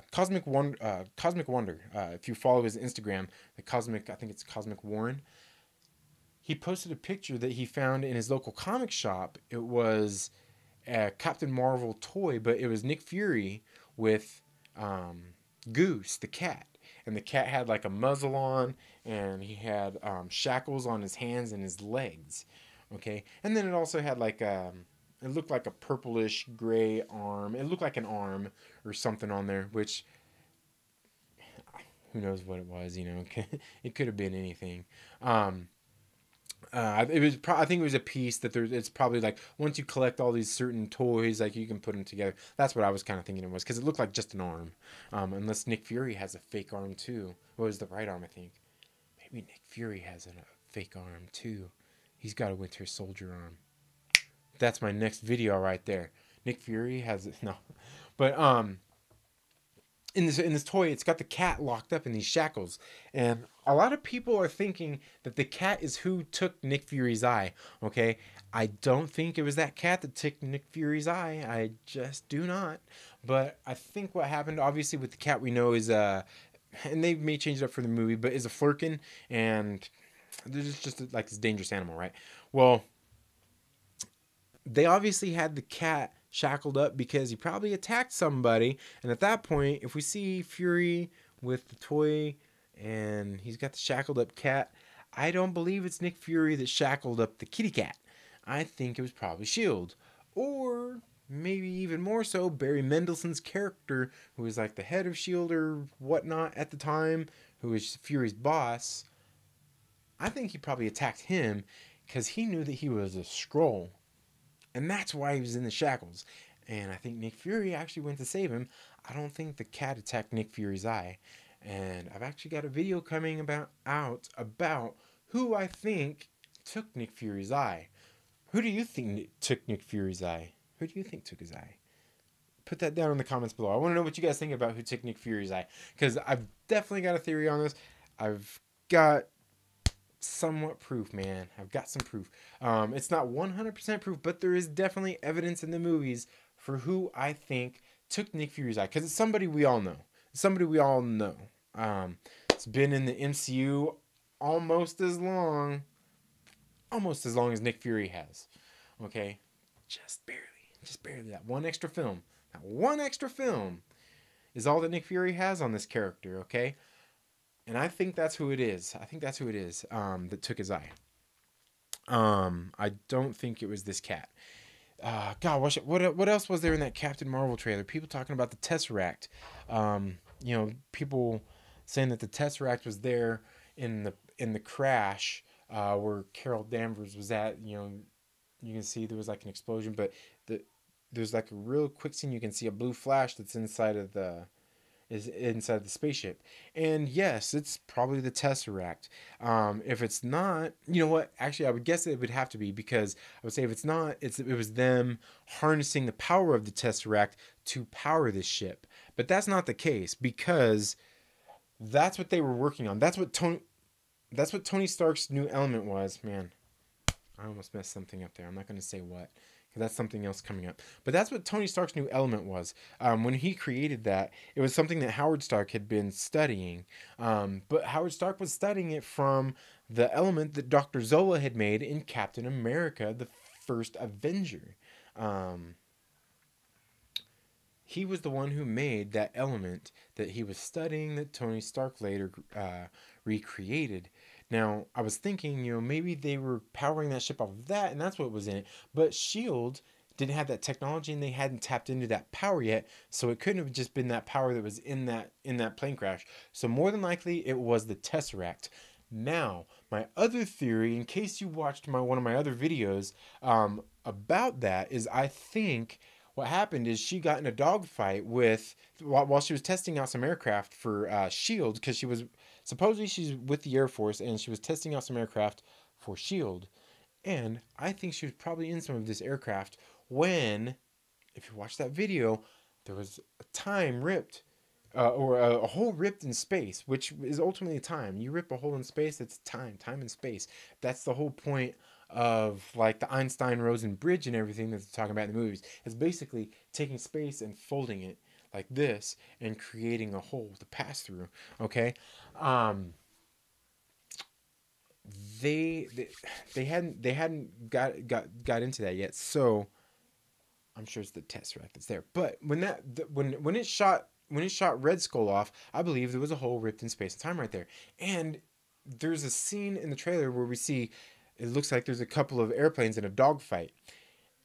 If you follow his Instagram, I think it's Cosmic Warren. He posted a picture that he found in his local comic shop. It was a Captain Marvel toy, but it was Nick Fury with Goose, the cat. And the cat had like a muzzle on, and he had shackles on his hands and his legs. Okay, and then it also had like it looked like a purplish gray arm. It looked like an arm or something on there, which who knows what it was. It could have been anything. It was. I think it was a piece that there's. It's probably like once you collect all these certain toys, like you can put them together. That's what I was kind of thinking it was, because it looked like just an arm. Unless Nick Fury has a fake arm too. What was the right arm? I think maybe Nick Fury has a fake arm too. He's got a Winter Soldier arm. That's my next video right there. Nick Fury has no, but in this toy, it's got the cat locked up in these shackles, and a lot of people are thinking that the cat is who took Nick Fury's eye. Okay, I don't think it was that cat that took Nick Fury's eye. I just do not. But I think what happened, obviously, with the cat we know is and they may change it up for the movie, but is a flurkin, and there's just like this dangerous animal, right? Well, they obviously had the cat shackled up because he probably attacked somebody. And at that point, if we see Fury with the toy and he's got the shackled up cat, I don't believe it's Nick Fury that shackled up the kitty cat. I think it was probably S.H.I.E.L.D. Or maybe even more so, Barry Mendelsohn's character, who was like the head of S.H.I.E.L.D. or whatnot at the time, who was Fury's boss. I think he probably attacked him because he knew that he was a Skrull. And that's why he was in the shackles. And I think Nick Fury actually went to save him. I don't think the cat attacked Nick Fury's eye. And I've actually got a video coming out about who I think took Nick Fury's eye. Who do you think took Nick Fury's eye? Who do you think took his eye? Put that down in the comments below. I want to know what you guys think about who took Nick Fury's eye. Because I've definitely got a theory on this. I've got somewhat proof, man. I've got some proof. It's not 100% proof, but there is definitely evidence in the movies for who I think took Nick Fury's eye, because it's somebody we all know. It's been in the MCU almost as long as Nick Fury has. Okay, just barely. That one extra film is all that Nick Fury has on this character. Okay. And I think that's who it is. That took his eye. I don't think it was this cat. God, what else was there in that Captain Marvel trailer? People talking about the Tesseract. People saying that the Tesseract was there in the crash where Carol Danvers was at. You can see there was like an explosion, but there's like a real quick scene. You can see a blue flash that's inside the spaceship. And yes, it's probably the Tesseract. If it's not, you know what? Actually, I would guess it would have to be, because I would say if it's not, it was them harnessing the power of the Tesseract to power this ship. But that's not the case, because that's what they were working on. That's what Tony Stark's new element was. Man, I almost messed something up there. I'm not going to say what, because that's something else coming up. But that's what Tony Stark's new element was. When he created that, it was something that Howard Stark had been studying. But Howard Stark was studying it from the element that Dr. Zola had made in Captain America, the first Avenger. He was the one who made that element that he was studying, that Tony Stark later recreated. Now, I was thinking, maybe they were powering that ship off of that, and that's what was in it. But S.H.I.E.L.D. didn't have that technology, and they hadn't tapped into that power yet, so it couldn't have just been that power that was in that plane crash. So more than likely, it was the Tesseract. Now, my other theory, in case you watched one of my other videos about that, is I think what happened is she got in a dogfight while she was testing out some aircraft for S.H.I.E.L.D., because supposedly she's with the Air Force, and she was testing out some aircraft for S.H.I.E.L.D. And I think she was probably in some of this aircraft when, if you watch that video, there was a time ripped or a hole ripped in space, which is ultimately time. You rip a hole in space, it's time and space. That's the whole point of like the Einstein-Rosen bridge and everything that they're talking about in the movies. It's basically taking space and folding it like this and creating a hole to pass through. Okay, um, they they, they hadn't got into that yet, so I'm sure it's the Tesseract that's there. But when it shot Red Skull off, I believe there was a hole ripped in space and time right there. And there's a scene in the trailer where we see it looks like there's a couple of airplanes in a dogfight.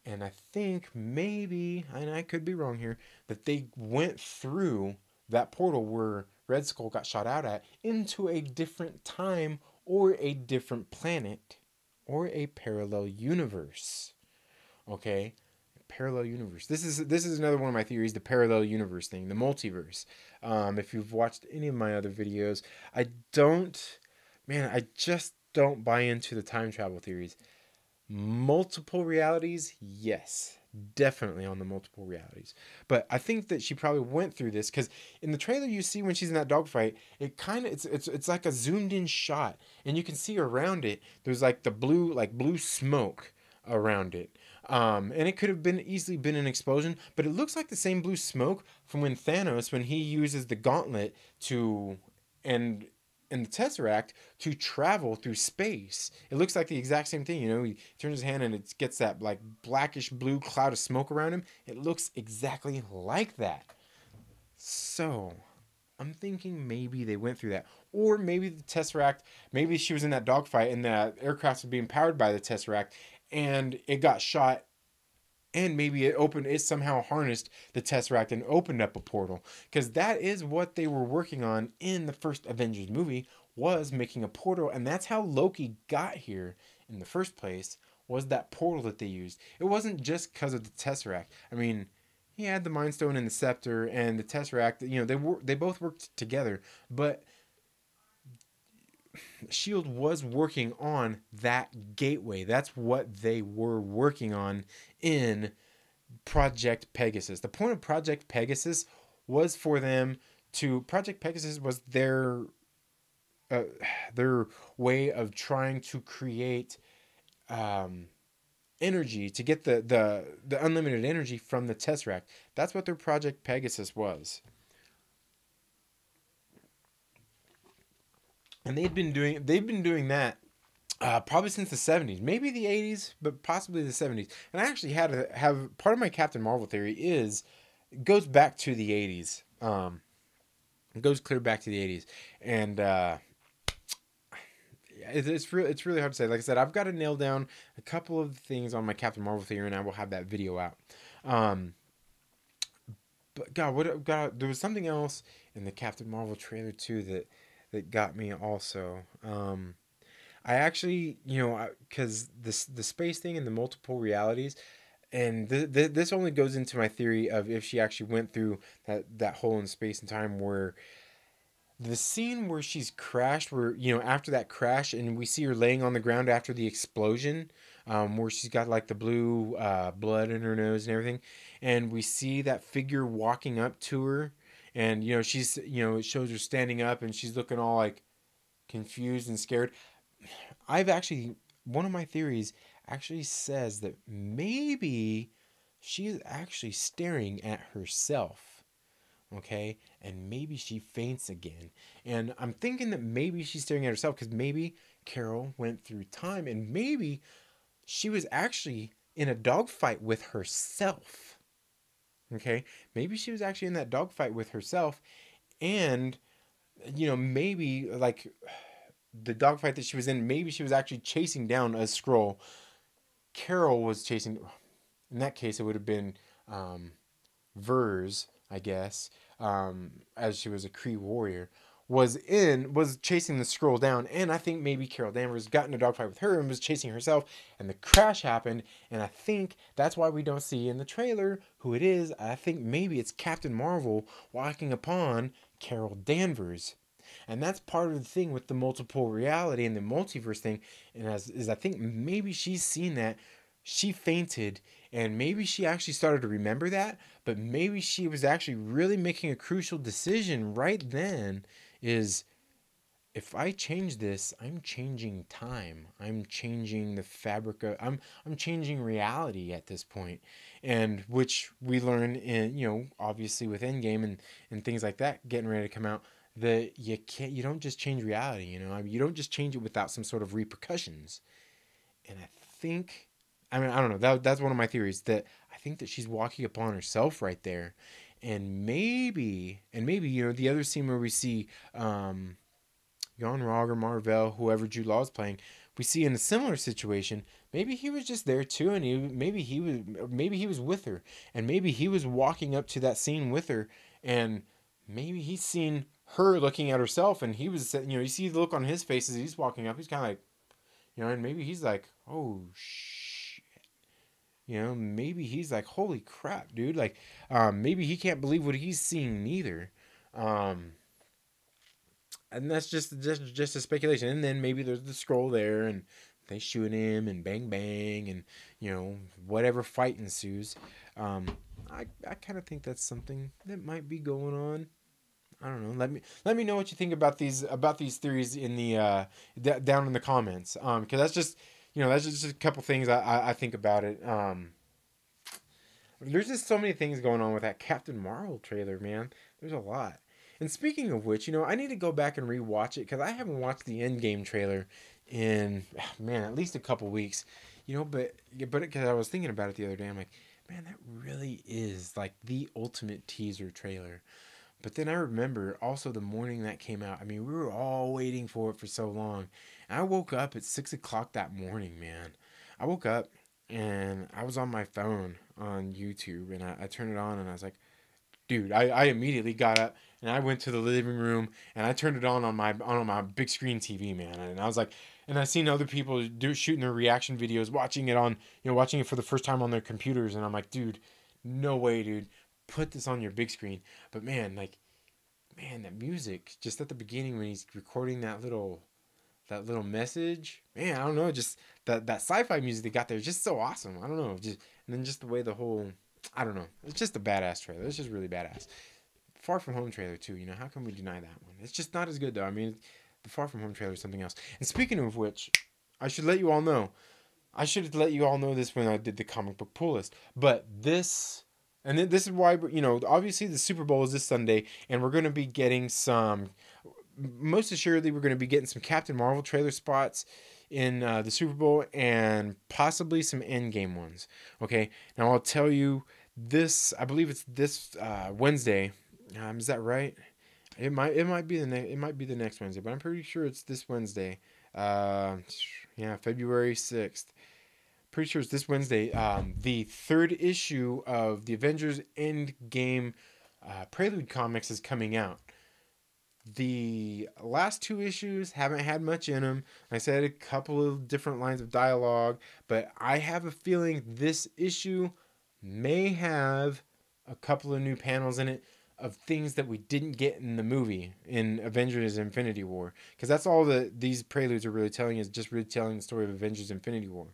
And I think maybe, and I could be wrong here, that they went through that portal where Red Skull got shot out at into a different time or a different planet or a parallel universe. Okay? Parallel universe. This is another one of my theories, the parallel universe thing, the multiverse. If you've watched any of my other videos, I just don't buy into the time travel theories. Multiple realities, yes, definitely on the multiple realities. But I think that she probably went through this because in the trailer you see when she's in that dogfight, it kind of it's like a zoomed in shot, and you can see around it. There's like the blue smoke around it. And it could have been easily been an explosion, but it looks like the same blue smoke from when Thanos, when he uses the gauntlet to and the Tesseract to travel through space. It looks like the exact same thing. You know, he turns his hand and it gets that like blackish blue cloud of smoke around him. It looks exactly like that. So I'm thinking maybe they went through that. Or maybe the Tesseract, maybe she was in that dogfight and that aircraft was being powered by the Tesseract and it got shot, and maybe it somehow harnessed the Tesseract and opened up a portal, because that is what they were working on in the first Avengers movie, was making a portal, and that's how Loki got here in the first place, was that portal that they used. It wasn't just because of the Tesseract. I mean, he had the Mind Stone and the Scepter and the Tesseract. You know, they both worked together, but Shield was working on that gateway. That's what they were working on in Project Pegasus. The point of Project Pegasus was for them to Project Pegasus was their way of trying to create energy to get the unlimited energy from the Tesseract. That's what their Project Pegasus was. And they've been doing that probably since the 70s, maybe the 80s, but possibly the 70s. And I actually have part of my Captain Marvel theory goes back to the 80s. It goes clear back to the 80s, and it's really hard to say. Like I said, I've got to nail down a couple of things on my Captain Marvel theory, and I will have that video out. But God, there was something else in the Captain Marvel trailer too that got me also. I actually, because the space thing and the multiple realities, and this only goes into my theory of if she actually went through that hole in space and time, where the scene where she's crashed, where after that crash, and we see her laying on the ground after the explosion, where she's got like the blue blood in her nose and everything, and we see that figure walking up to her, and she's it shows her standing up and she's looking all like confused and scared. One of my theories actually says that maybe she is actually staring at herself, okay? And maybe she faints again. And I'm thinking that maybe she's staring at herself because maybe Carol went through time and maybe she was actually in a dogfight with herself, okay? Maybe she was actually in that dogfight with herself, and, maybe like the dogfight that she was in, maybe she was actually chasing down a Skrull. Carol was chasing. In that case, it would have been Vers, I guess, as she was a Kree warrior, was chasing the Skrull down, and I think maybe Carol Danvers got in a dogfight with her and was chasing herself, and the crash happened, and I think that's why we don't see in the trailer who it is. I think maybe it's Captain Marvel walking upon Carol Danvers. And that's part of the thing with the multiple reality and the multiverse thing, and is I think maybe she's seen that. She fainted, And maybe she actually started to remember that, but maybe she was actually really making a crucial decision right then is, if I change this, I'm changing time. I'm changing the fabric of, I'm changing reality at this point. And which we learn in, obviously with Endgame and things like that getting ready to come out, that you don't just change reality, I mean, you don't just change it without some sort of repercussions. And I think, I mean, I don't know, that's one of my theories, that I think that she's walking upon herself right there. And maybe, the other scene where we see Jon Roger, Marvel, whoever Jude Law is playing, we see in a similar situation. Maybe he was just there too, and maybe he was with her, and maybe he was walking up to that scene with her, and maybe he's seen her looking at herself, and he was, you see the look on his face as he's walking up. He's kind of like, and maybe he's like, oh shit, maybe he's like, holy crap, dude, like, maybe he can't believe what he's seeing neither. And that's just a speculation. And then maybe there's the scroll there, and they shoot him, and bang bang, and whatever fight ensues. I kind of think that's something that might be going on. I don't know. Let me know what you think about these theories in the down in the comments. Because that's just that's just a couple things I think about it. There's just so many things going on with that Captain Marvel trailer, man. There's a lot. And speaking of which, I need to go back and rewatch it because I haven't watched the Endgame trailer in, man, at least a couple weeks. But because I was thinking about it the other day, I'm like, man, that really is like the ultimate teaser trailer. But then I remember also the morning that came out. I mean, we were all waiting for it for so long. And I woke up at 6 o'clock that morning, man. I woke up and I was on my phone on YouTube, and I turned it on, and I was like, dude, I immediately got up and I went to the living room and I turned it on my big screen TV, man. And I was like, and I seen other people shooting their reaction videos, watching it on, watching it for the first time on their computers. And I'm like, dude, no way, dude, put this on your big screen. But man, like, man, that music just at the beginning when he's recording that little message, man, I don't know, just that sci-fi music they got there is just so awesome. I don't know, just, and then just the way the whole, I don't know, it's just a badass trailer. It's just really badass. Far From Home trailer too, how can we deny that one? It's just not as good though. I mean, the Far From Home trailer is something else. And speaking of which, I should let you all know. I should have let you all know this when I did the comic book pull list. But this, and then this is why, obviously the Super Bowl is this Sunday, and we're going to be getting some, most assuredly, we're going to be getting some Captain Marvel trailer spots in the Super Bowl, and possibly some Endgame ones. Okay, now I'll tell you this. I believe it's this Wednesday. Is that right? It might be the next Wednesday, but I'm pretty sure it's this Wednesday. Yeah, February 6th. Pretty sure it's this Wednesday. The third issue of the Avengers Endgame Prelude comics is coming out. The last two issues haven't had much in them. I said a couple of different lines of dialogue, but I have a feeling this issue may have a couple of new panels in it of things that we didn't get in the movie in Avengers Infinity War. Because that's all that these preludes are really telling, is just really telling the story of Avengers Infinity War.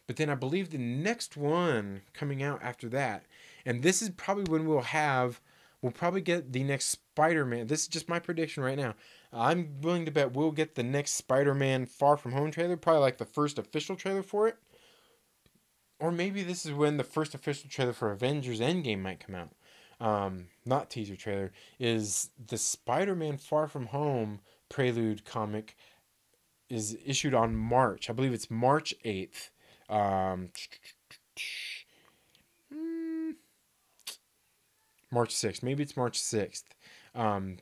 But then I believe the next one coming out after that, and this is probably when we'll probably get the next Spider-Man. This is just my prediction right now. I'm willing to bet we'll get the next Spider-Man Far From Home trailer, probably like the first official trailer for it. Or maybe this is when the first official trailer for Avengers Endgame might come out. Not teaser trailer, is the Spider-Man Far From Home prelude comic is issued on March. I believe it's March 8th. March 6th. Maybe it's March 6th.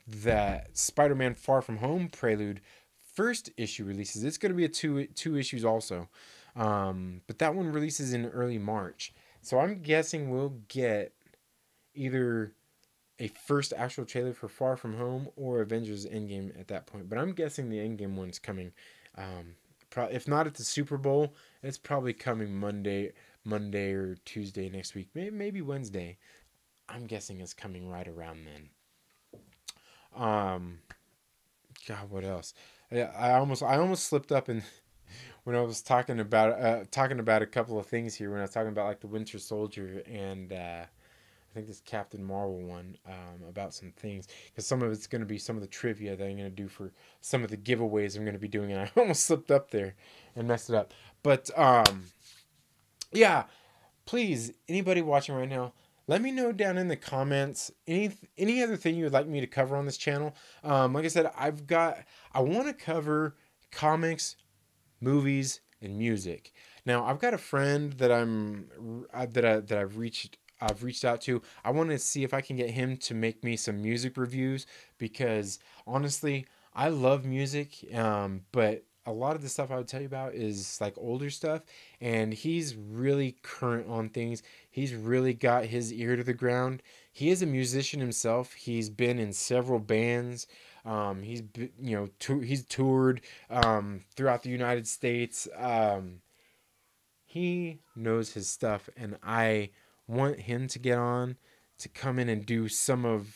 That Spider-Man Far From Home prelude first issue releases. It's going to be a two issues also. But that one releases in early March. So I'm guessing we'll get either a first actual trailer for Far From Home or Avengers Endgame at that point. But I'm guessing the Endgame one's coming. If not at the Super Bowl, it's probably coming Monday or Tuesday next week. Maybe Wednesday. I'm guessing it's coming right around then. God, what else? I almost slipped up and when I was talking about a couple of things here, when I was talking about like the Winter Soldier and I think this Captain Marvel one, about some things, because some of it's going to be some of the trivia that I'm going to do for some of the giveaways I'm going to be doing, and I almost slipped up there and messed it up. But yeah, please, anybody watching right now, let me know down in the comments any other thing you would like me to cover on this channel. Like I said, I want to cover comics, movies, and music. Now, I've got a friend that I've reached out to. I want to see if I can get him to make me some music reviews, because honestly, I love music, but a lot of the stuff I would tell you about is like older stuff, and he's really current on things. He's really got his ear to the ground. He is a musician himself. He's been in several bands. He's toured throughout the United States. He knows his stuff, and I want him to get on to come in and do some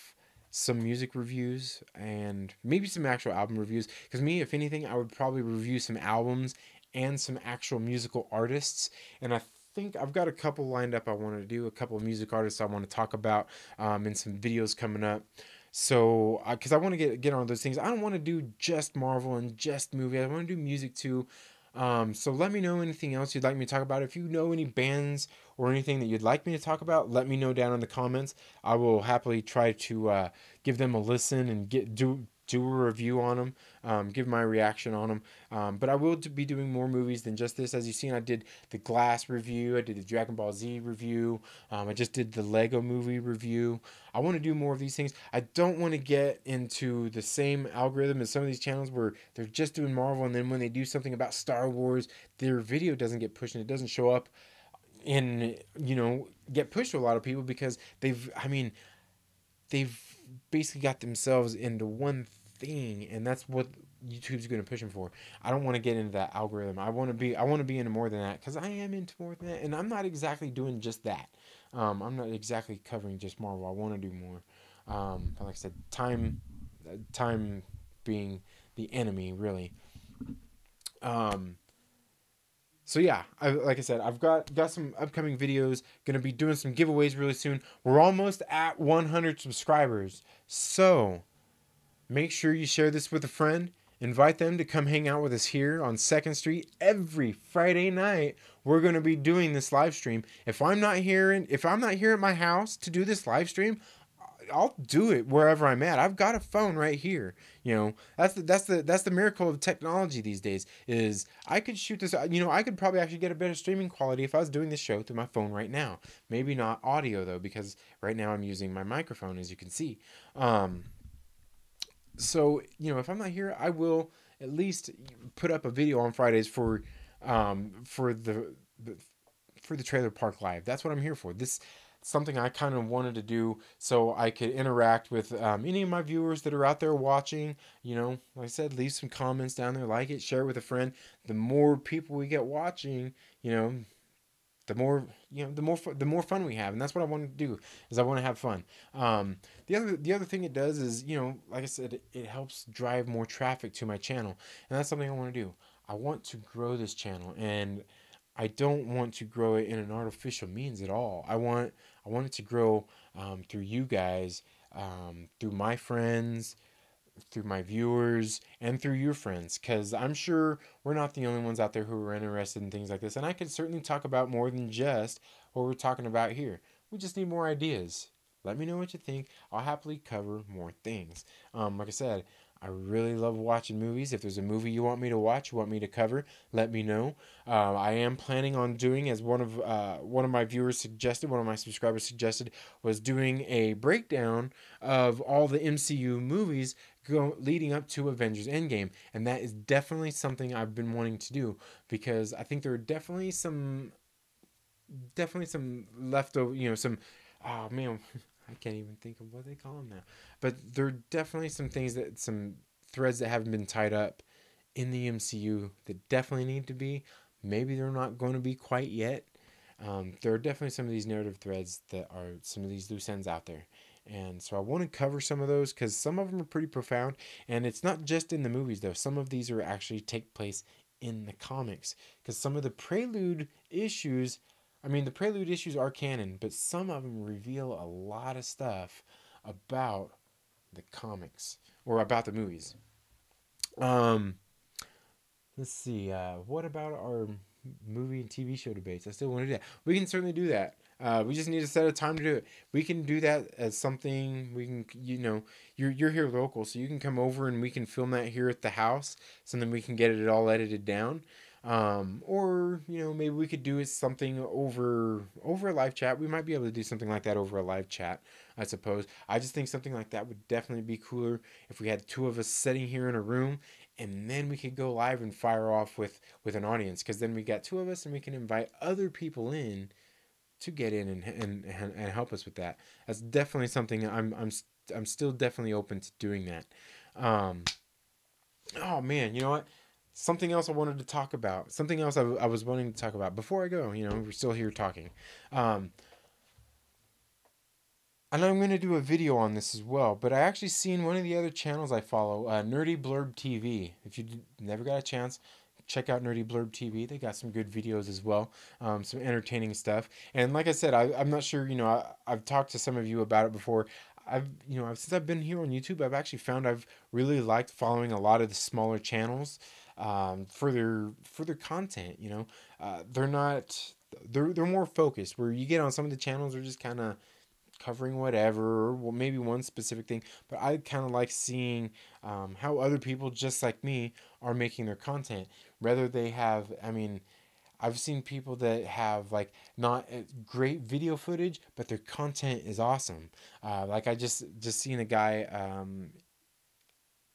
music reviews and maybe some actual album reviews. Because me, if anything, I would probably review some albums and some actual musical artists. And I think I've got a couple lined up I want to do, a couple of music artists I want to talk about, in some videos coming up. So, because I want to get on those things. I don't want to do just Marvel and just movie. I want to do music too. So let me know anything else you'd like me to talk about. If you know any bands or anything that you'd like me to talk about, let me know down in the comments. I will happily try to give them a listen and do a review on them, give my reaction on them. But I will be doing more movies than just this. As you've seen, I did the Glass review, I did the Dragon Ball Z review, I just did the Lego movie review. I want to do more of these things. I don't want to get into the same algorithm as some of these channels where they're just doing Marvel, and then when they do something about Star Wars, their video doesn't get pushed and it doesn't show up and get pushed to a lot of people, because they've basically got themselves into one thing, and that's what YouTube's going to push them for. I don't want to get into that algorithm. I want to be into more than that, because I am into more than that, and I'm not exactly doing just that. I'm not exactly covering just Marvel. I want to do more. But like I said, time being the enemy, really. Um, so yeah, like I said, I've got some upcoming videos. Gonna be doing some giveaways really soon. We're almost at 100 subscribers, so make sure you share this with a friend. Invite them to come hang out with us here on 2nd Street every Friday night. We're going to be doing this live stream. If I'm not here at my house to do this live stream, I'll do it wherever I'm at. I've got a phone right here. That's the miracle of technology these days. Is I could shoot this. I could probably actually get a better streaming quality if I was doing this show through my phone right now. Maybe not audio though, because right now I'm using my microphone, as you can see. So if I'm not here, I will at least put up a video on Fridays for the Trailer Park Live. That's what I'm here for. This something I kind of wanted to do so I could interact with any of my viewers that are out there watching. Like I said, leave some comments down there, like it, share it with a friend. The more people we get watching, the more fun we have, and that's what I want to do. Is I want to have fun. The other thing it does is, like I said, it helps drive more traffic to my channel, and that's something I want to do. I want to grow this channel, and I don't want to grow it in an artificial means at all. I want it to grow through you guys, through my friends, through my viewers, and through your friends, because I'm sure we're not the only ones out there who are interested in things like this, and I could certainly talk about more than just what we're talking about here. We just need more ideas. Let me know what you think. I'll happily cover more things. Like I said, I really love watching movies. If there's a movie you want me to watch, you want me to cover, let me know. I am planning on doing, as one of my viewers suggested, one of my subscribers suggested, was doing a breakdown of all the MCU movies leading up to Avengers Endgame, and that is definitely something I've been wanting to do, because I think there are definitely some leftover, some, oh man, I can't even think of what they call them now, but there are definitely some threads that haven't been tied up in the MCU that definitely need to be. Maybe they're not going to be quite yet. There are definitely some of these narrative threads that are some of these loose ends out there. And so I want to cover some of those, because some of them are pretty profound. And it's not just in the movies, though. Some of these are actually take place in the comics, because some of the Prelude issues, I mean, the Prelude issues are canon, but some of them reveal a lot of stuff about the comics or about the movies. Um, let's see. What about our movie and TV show debates? I still want to do that. We can certainly do that. We just need to set a time to do it. We can do that as something we can, you're here local, so you can come over and we can film that here at the house. So then we can get it all edited down. Or maybe we could do it something over a live chat. We might be able to do something like that over a live chat, I suppose. I just think something like that would definitely be cooler if we had two of us sitting here in a room, and then we could go live and fire off with an audience, because then we got two of us and we can invite other people in to get in and help us with that. That's definitely something I'm still definitely open to doing that. Oh man, you know what? Something else I wanted to talk about. Something else I was wanting to talk about before I go. We're still here talking. And I'm going to do a video on this as well, but I actually seen one of the other channels I follow, Nerdy Blurb TV. If you never got a chance, check out Nerdy Blurb TV. They got some good videos as well, some entertaining stuff. And like I said, I'm not sure, I've talked to some of you about it before. Since I've been here on YouTube, I've actually found I've really liked following a lot of the smaller channels for their content. They're more focused. Where you get on some of the channels, they're just kind of covering whatever, or maybe one specific thing, but I kind of like seeing how other people just like me are making their content. Whether they have, I've seen people that have like not great video footage, but their content is awesome. Like I just seen a guy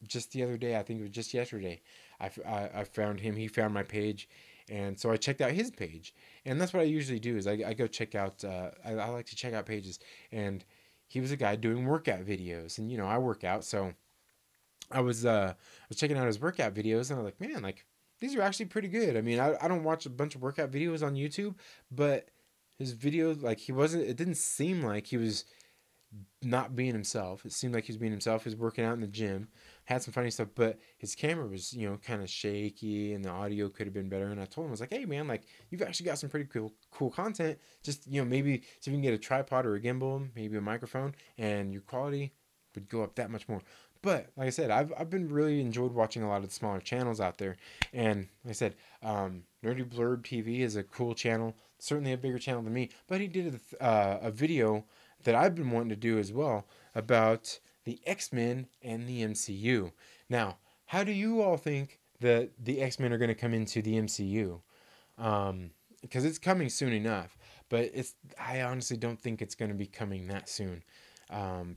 just the other day, I think it was just yesterday. I found him. He found my page, and so I checked out his page. And that's what I usually do is I go check out. I like to check out pages, and he was a guy doing workout videos, and I work out, so I was checking out his workout videos, and I'm like, man, like these are actually pretty good. I mean, I don't watch a bunch of workout videos on YouTube, but his videos, like it didn't seem like he was not being himself. It seemed like he was being himself. He was working out in the gym, had some funny stuff, but his camera was, kind of shaky, and the audio could have been better. And I told him, I was like, hey man, like you've actually got some pretty cool content. Just, maybe see if you can get a tripod or a gimbal, maybe a microphone, and your quality would go up that much more. But like I said, I've been really enjoyed watching a lot of the smaller channels out there. And like I said, Nerdy Blurb TV is a cool channel, certainly a bigger channel than me, but he did a video that I've been wanting to do as well about the X-Men and the MCU. Now, how do you all think that the X-Men are going to come into the MCU? Because it's coming soon enough, but I honestly don't think it's going to be coming that soon.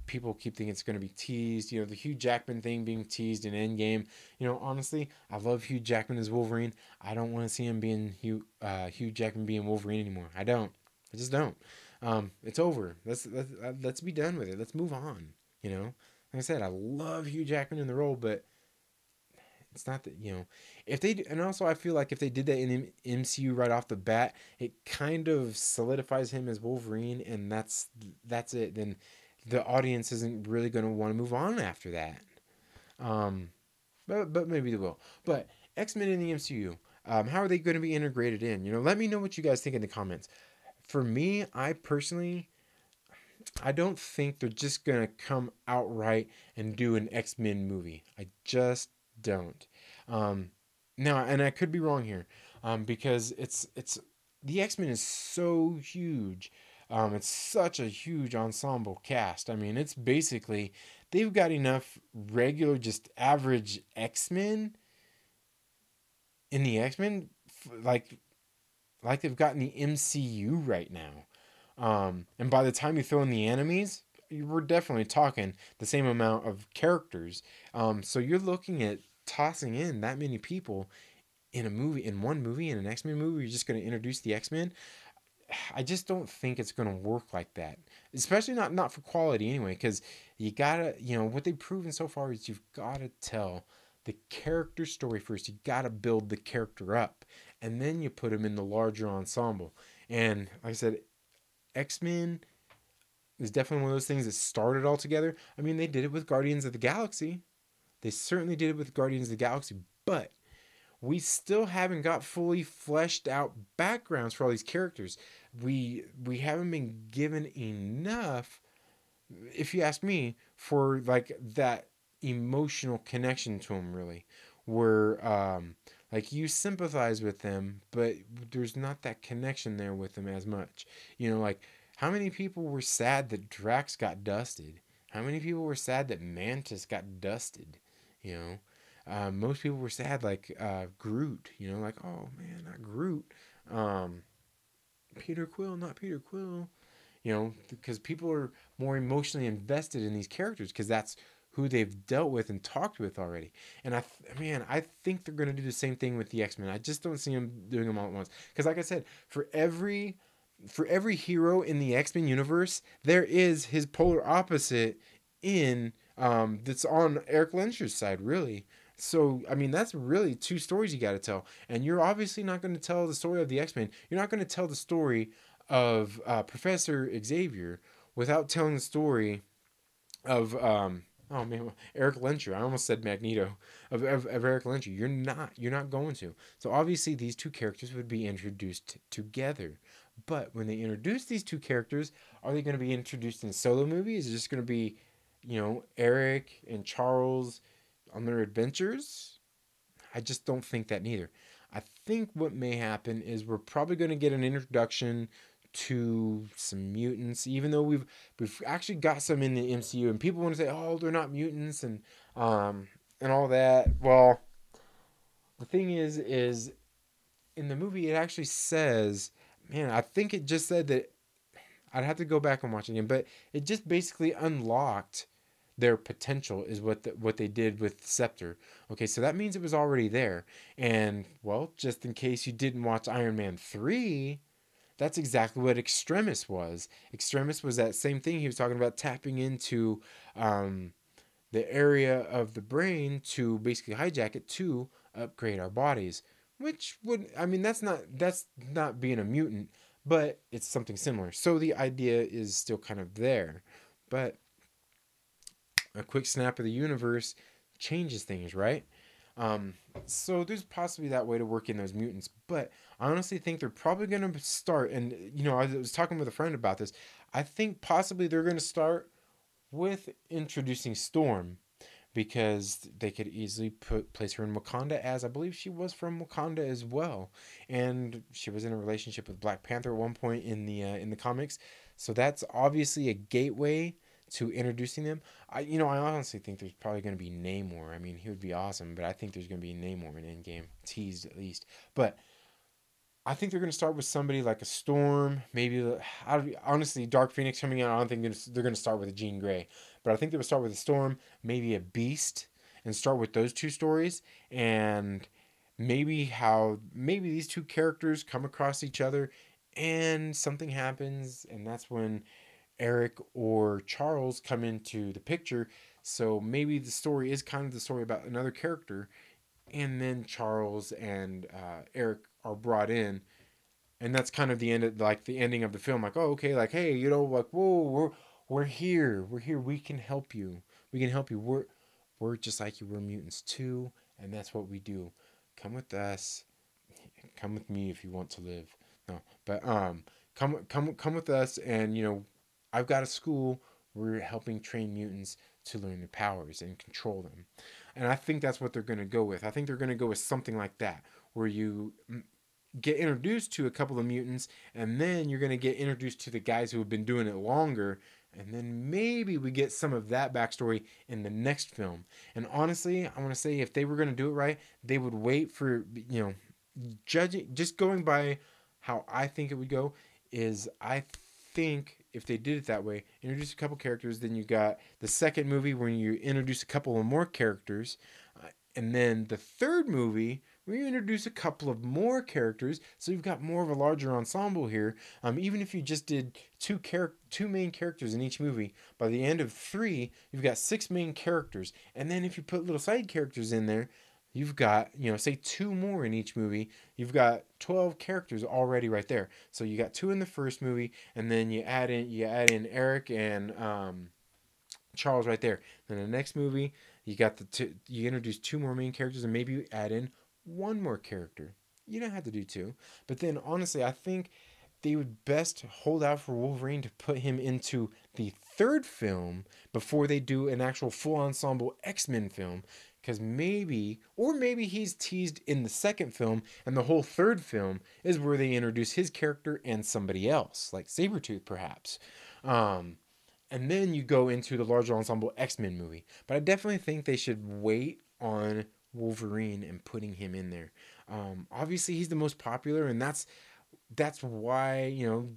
People keep thinking it's going to be teased. The Hugh Jackman thing being teased in Endgame. Honestly, I love Hugh Jackman as Wolverine. I don't want to see him being Hugh Jackman being Wolverine anymore. I don't. I just don't. It's over. Let's be done with it. Let's move on. Like I said, I love Hugh Jackman in the role, but it's not that if they, and also I feel like if they did that in the MCU right off the bat, it kind of solidifies him as Wolverine, and that's it. Then the audience isn't really going to want to move on after that. But maybe they will. But X-Men in the MCU, how are they going to be integrated in? Let me know what you guys think in the comments. For me, I personally, I don't think they're just going to come outright and do an X-Men movie. I just don't. Now, and I could be wrong here, because it's the X-Men is so huge. It's such a huge ensemble cast. I mean, it's basically, they've got enough regular, just average X-Men in the X-Men, like they've got in the MCU right now. And by the time you throw in the enemies, we're definitely talking the same amount of characters. So you're looking at tossing in that many people in one movie, in an X-Men movie. You're just going to introduce the X-Men. I just don't think it's going to work like that, especially not for quality anyway, because you gotta, what they've proven so far is you've got to tell the character story first. You got to build the character up, and then you put them in the larger ensemble. And like I said, X-Men is definitely one of those things that started all together. I mean, they did it with Guardians of the Galaxy. They certainly did it with Guardians of the Galaxy, but we still haven't got fully fleshed out backgrounds for all these characters. We haven't been given enough, if you ask me, for like that emotional connection to them, really, where like you sympathize with them, but there's not that connection there with them as much. Like how many people were sad that Drax got dusted? How many people were sad that Mantis got dusted? You know, most people were sad like Groot. Like, oh man, not Groot. Um, Peter Quill, not Peter Quill. Because people are more emotionally invested in these characters because that's who they've dealt with and talked with already. And I think they're going to do the same thing with the X-Men. I just don't see them doing them all at once. Because like I said, for every hero in the X-Men universe, there is his polar opposite in that's on Eric Lensher's side, really. So, I mean, that's really two stories you got to tell. And you're obviously not going to tell the story of the X-Men. You're not going to tell the story of Professor Xavier without telling the story of oh man, Eric Lensher. I almost said Magneto of Eric Lensher. You're not going to. So obviously these two characters would be introduced together. But when they introduce these two characters, are they going to be introduced in solo movies? Is it just going to be, Eric and Charles on their adventures? I just don't think that neither. I think what may happen is we're probably going to get an introduction to some mutants, even though we've actually got some in the MCU, and people want to say, "Oh, they're not mutants," and all that. Well, the thing is in the movie it actually says, man, I think it just said that I'd have to go back and watch it again, but it just basically unlocked their potential is what they did with Scepter. Okay, so that means it was already there. And well, just in case you didn't watch Iron Man 3, that's exactly what Extremis was. Extremis was that same thing he was talking about, tapping into the area of the brain to basically hijack it to upgrade our bodies. Which would, I mean, that's not being a mutant, but it's something similar. So the idea is still kind of there. But a quick snap of the universe changes things, right? So there's possibly that way to work in those mutants, but I honestly think they're probably going to start. And I was talking with a friend about this. I think possibly they're going to start with introducing Storm because they could easily place her in Wakanda, as I believe she was from Wakanda as well, and she was in a relationship with Black Panther at one point in the comics. So that's obviously a gateway to introducing them. I honestly think there's probably going to be Namor. I mean, he would be awesome, but I think there's going to be Namor in Endgame, teased at least. But I think they're going to start with somebody like a Storm, maybe. Honestly, Dark Phoenix coming out. I don't think they're going to start with a Jean Grey, but I think they would start with a Storm, maybe a Beast, and start with those two stories, and maybe these two characters come across each other, and something happens, and that's when Eric or Charles come into the picture. So maybe the story is kind of the story about another character, and then Charles and Eric are brought in, and that's kind of the end of like the ending of the film. Like, oh, okay, like, hey, like, whoa, we're here, we can help you, we're just like you, we're mutants too, and that's what we do. Come with us, come with me if you want to live. No, but come with us, and I've got a school. We're helping train mutants to learn their powers and control them. And I think that's what they're going to go with. I think they're going to go with something like that, where you get introduced to a couple of mutants, and then you're going to get introduced to the guys who have been doing it longer, and then maybe we get some of that backstory in the next film. And honestly, I want to say if they were going to do it right, they would wait for, judging, just going by how I think it would go, is I think if they did it that way, introduce a couple characters, then you got the second movie when you introduce a couple of more characters, and then the third movie where you introduce a couple of more characters, so you've got more of a larger ensemble here. Even if you just did two main characters in each movie, by the end of 3, you've got 6 main characters, and then if you put little side characters in there, you've got, say 2 more in each movie. You've got 12 characters already right there. So you got 2 in the first movie, and then you add in Eric and Charles right there. Then the next movie, you introduce 2 more main characters, and maybe you add in one more character. You don't have to do two. But then, honestly, I think they would best hold out for Wolverine to put him into the third film before they do an actual full ensemble X-Men film. Because maybe he's teased in the second film, and the whole third film is where they introduce his character and somebody else, like Sabretooth, perhaps. And then you go into the larger ensemble X-Men movie. But I definitely think they should wait on Wolverine and putting him in there. Obviously, he's the most popular, and that's why,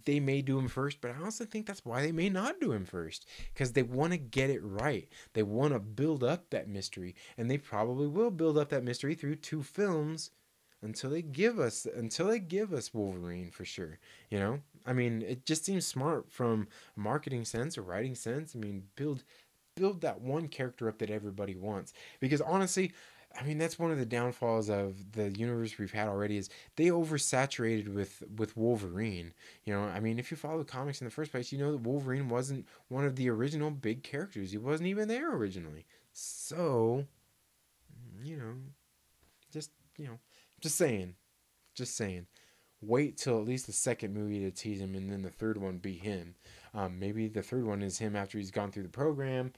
they may do him first, but I also think that's why they may not do him first, because they want to get it right. They want to build up that mystery, and they probably will build up that mystery through two films until they give us Wolverine for sure. I mean, it just seems smart from a marketing sense, a writing sense. I mean, build that one character up that everybody wants, because honestly, I mean, that's one of the downfalls of the universe we've had already, is they oversaturated with Wolverine. I mean, if you follow the comics in the first place, you know that Wolverine wasn't one of the original big characters. He wasn't even there originally. So, just, just saying. Just saying. Wait till at least the second movie to tease him, and then the third one be him. Maybe the third one is him after he's gone through the program.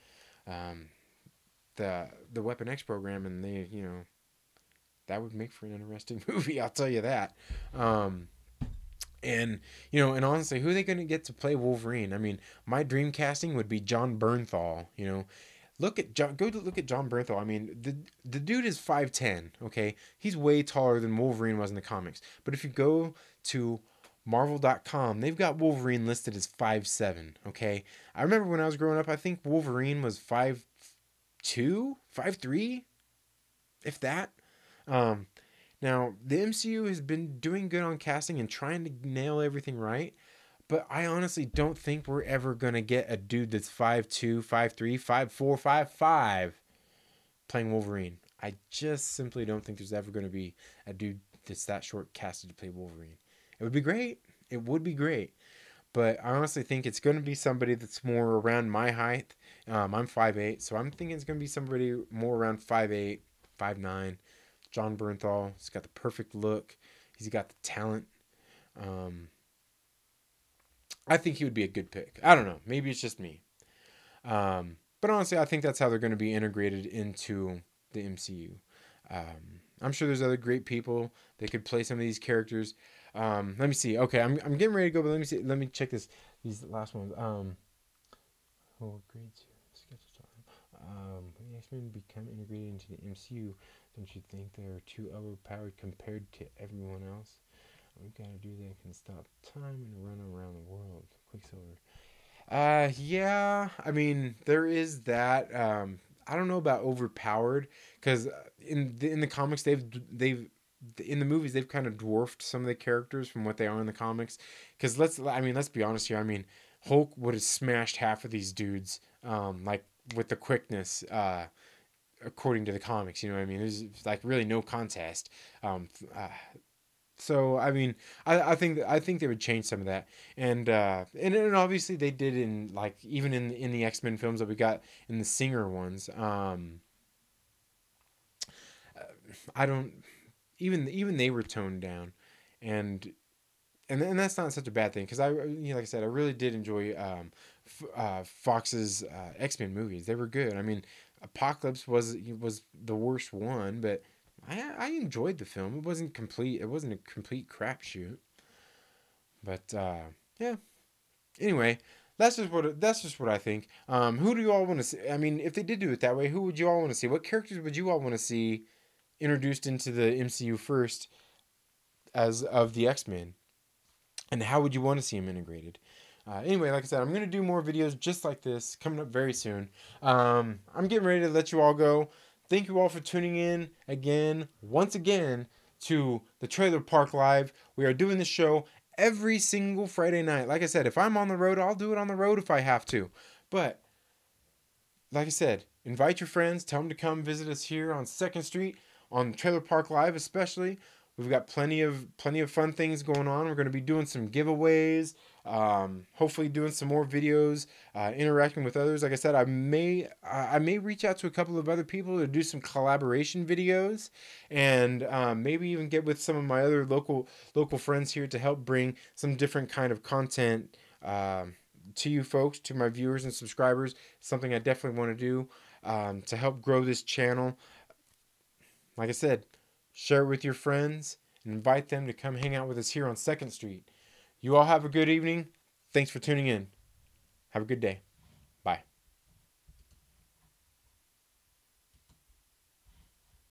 The Weapon X program, and they, that would make for an interesting movie, I'll tell you that. And honestly, who are they going to get to play Wolverine? I mean, my dream casting would be John Bernthal. Look at John Bernthal. I mean, the dude is 5'10", okay? He's way taller than Wolverine was in the comics. But if you go to Marvel.com, they've got Wolverine listed as 5'7", okay? I remember when I was growing up, I think Wolverine was 5'2", 5'3", if that. Now, the MCU has been doing good on casting and trying to nail everything right, but I honestly don't think we're ever going to get a dude that's 5'2", 5'3", 5'4", 5'5", playing Wolverine. I just simply don't think there's ever going to be a dude that's that short casted to play Wolverine. It would be great. It would be great. But I honestly think it's going to be somebody that's more around my height. I'm 5'8", so I'm thinking it's going to be somebody more around 5'8", 5'9". John Bernthal. He's got the perfect look. He's got the talent. I think he would be a good pick. I don't know. Maybe it's just me. But honestly, I think that's how they're going to be integrated into the MCU. I'm sure there's other great people that could play some of these characters. Let me see. Okay, I'm getting ready to go, but let me see. Let me check these last ones. Grade 2. When the X-Men become integrated into the MCU, don't you think they are too overpowered compared to everyone else? We've got a dude that can stop time and run around the world. Quicksilver. Yeah. I mean, there is that. I don't know about overpowered, because in the comics they've in the movies they've kind of dwarfed some of the characters from what they are in the comics. Because let's be honest here. I mean, Hulk would have smashed half of these dudes, like with the quickness, according to the comics. You know what I mean? There's like really no contest. So I mean, I think they would change some of that, and obviously they did in like even in the X-Men films that we got in the Singer ones. I don't even they were toned down, and that's not such a bad thing, because like I said, I really did enjoy Fox's X-Men movies. They were good. I mean, Apocalypse was the worst one, but I enjoyed the film. It wasn't complete. It wasn't a complete crapshoot. But yeah. Anyway, that's just what I think. Who do you all want to see? I mean, if they did do it that way, who would you all want to see? What characters would you all want to see introduced into the MCU first, as of the X-Men? And how would you want to see them integrated? Anyway, like I said, I'm going to do more videos just like this coming up very soon. I'm getting ready to let you all go. Thank you all for tuning in once again, to the Trailer Park Live. We are doing this show every single Friday night. Like I said, if I'm on the road, I'll do it on the road if I have to. But, like I said, invite your friends. Tell them to come visit us here on 2nd Street, on Trailer Park Live especially. We've got plenty of fun things going on. We're going to be doing some giveaways. Hopefully doing some more videos, interacting with others. Like I said, I may reach out to a couple of other people to do some collaboration videos, and maybe even get with some of my other local friends here to help bring some different kind of content to you folks, to my viewers and subscribers. Something I definitely want to do to help grow this channel. Like I said, share it with your friends and invite them to come hang out with us here on 2nd Street. You all have a good evening. Thanks for tuning in. Have a good day.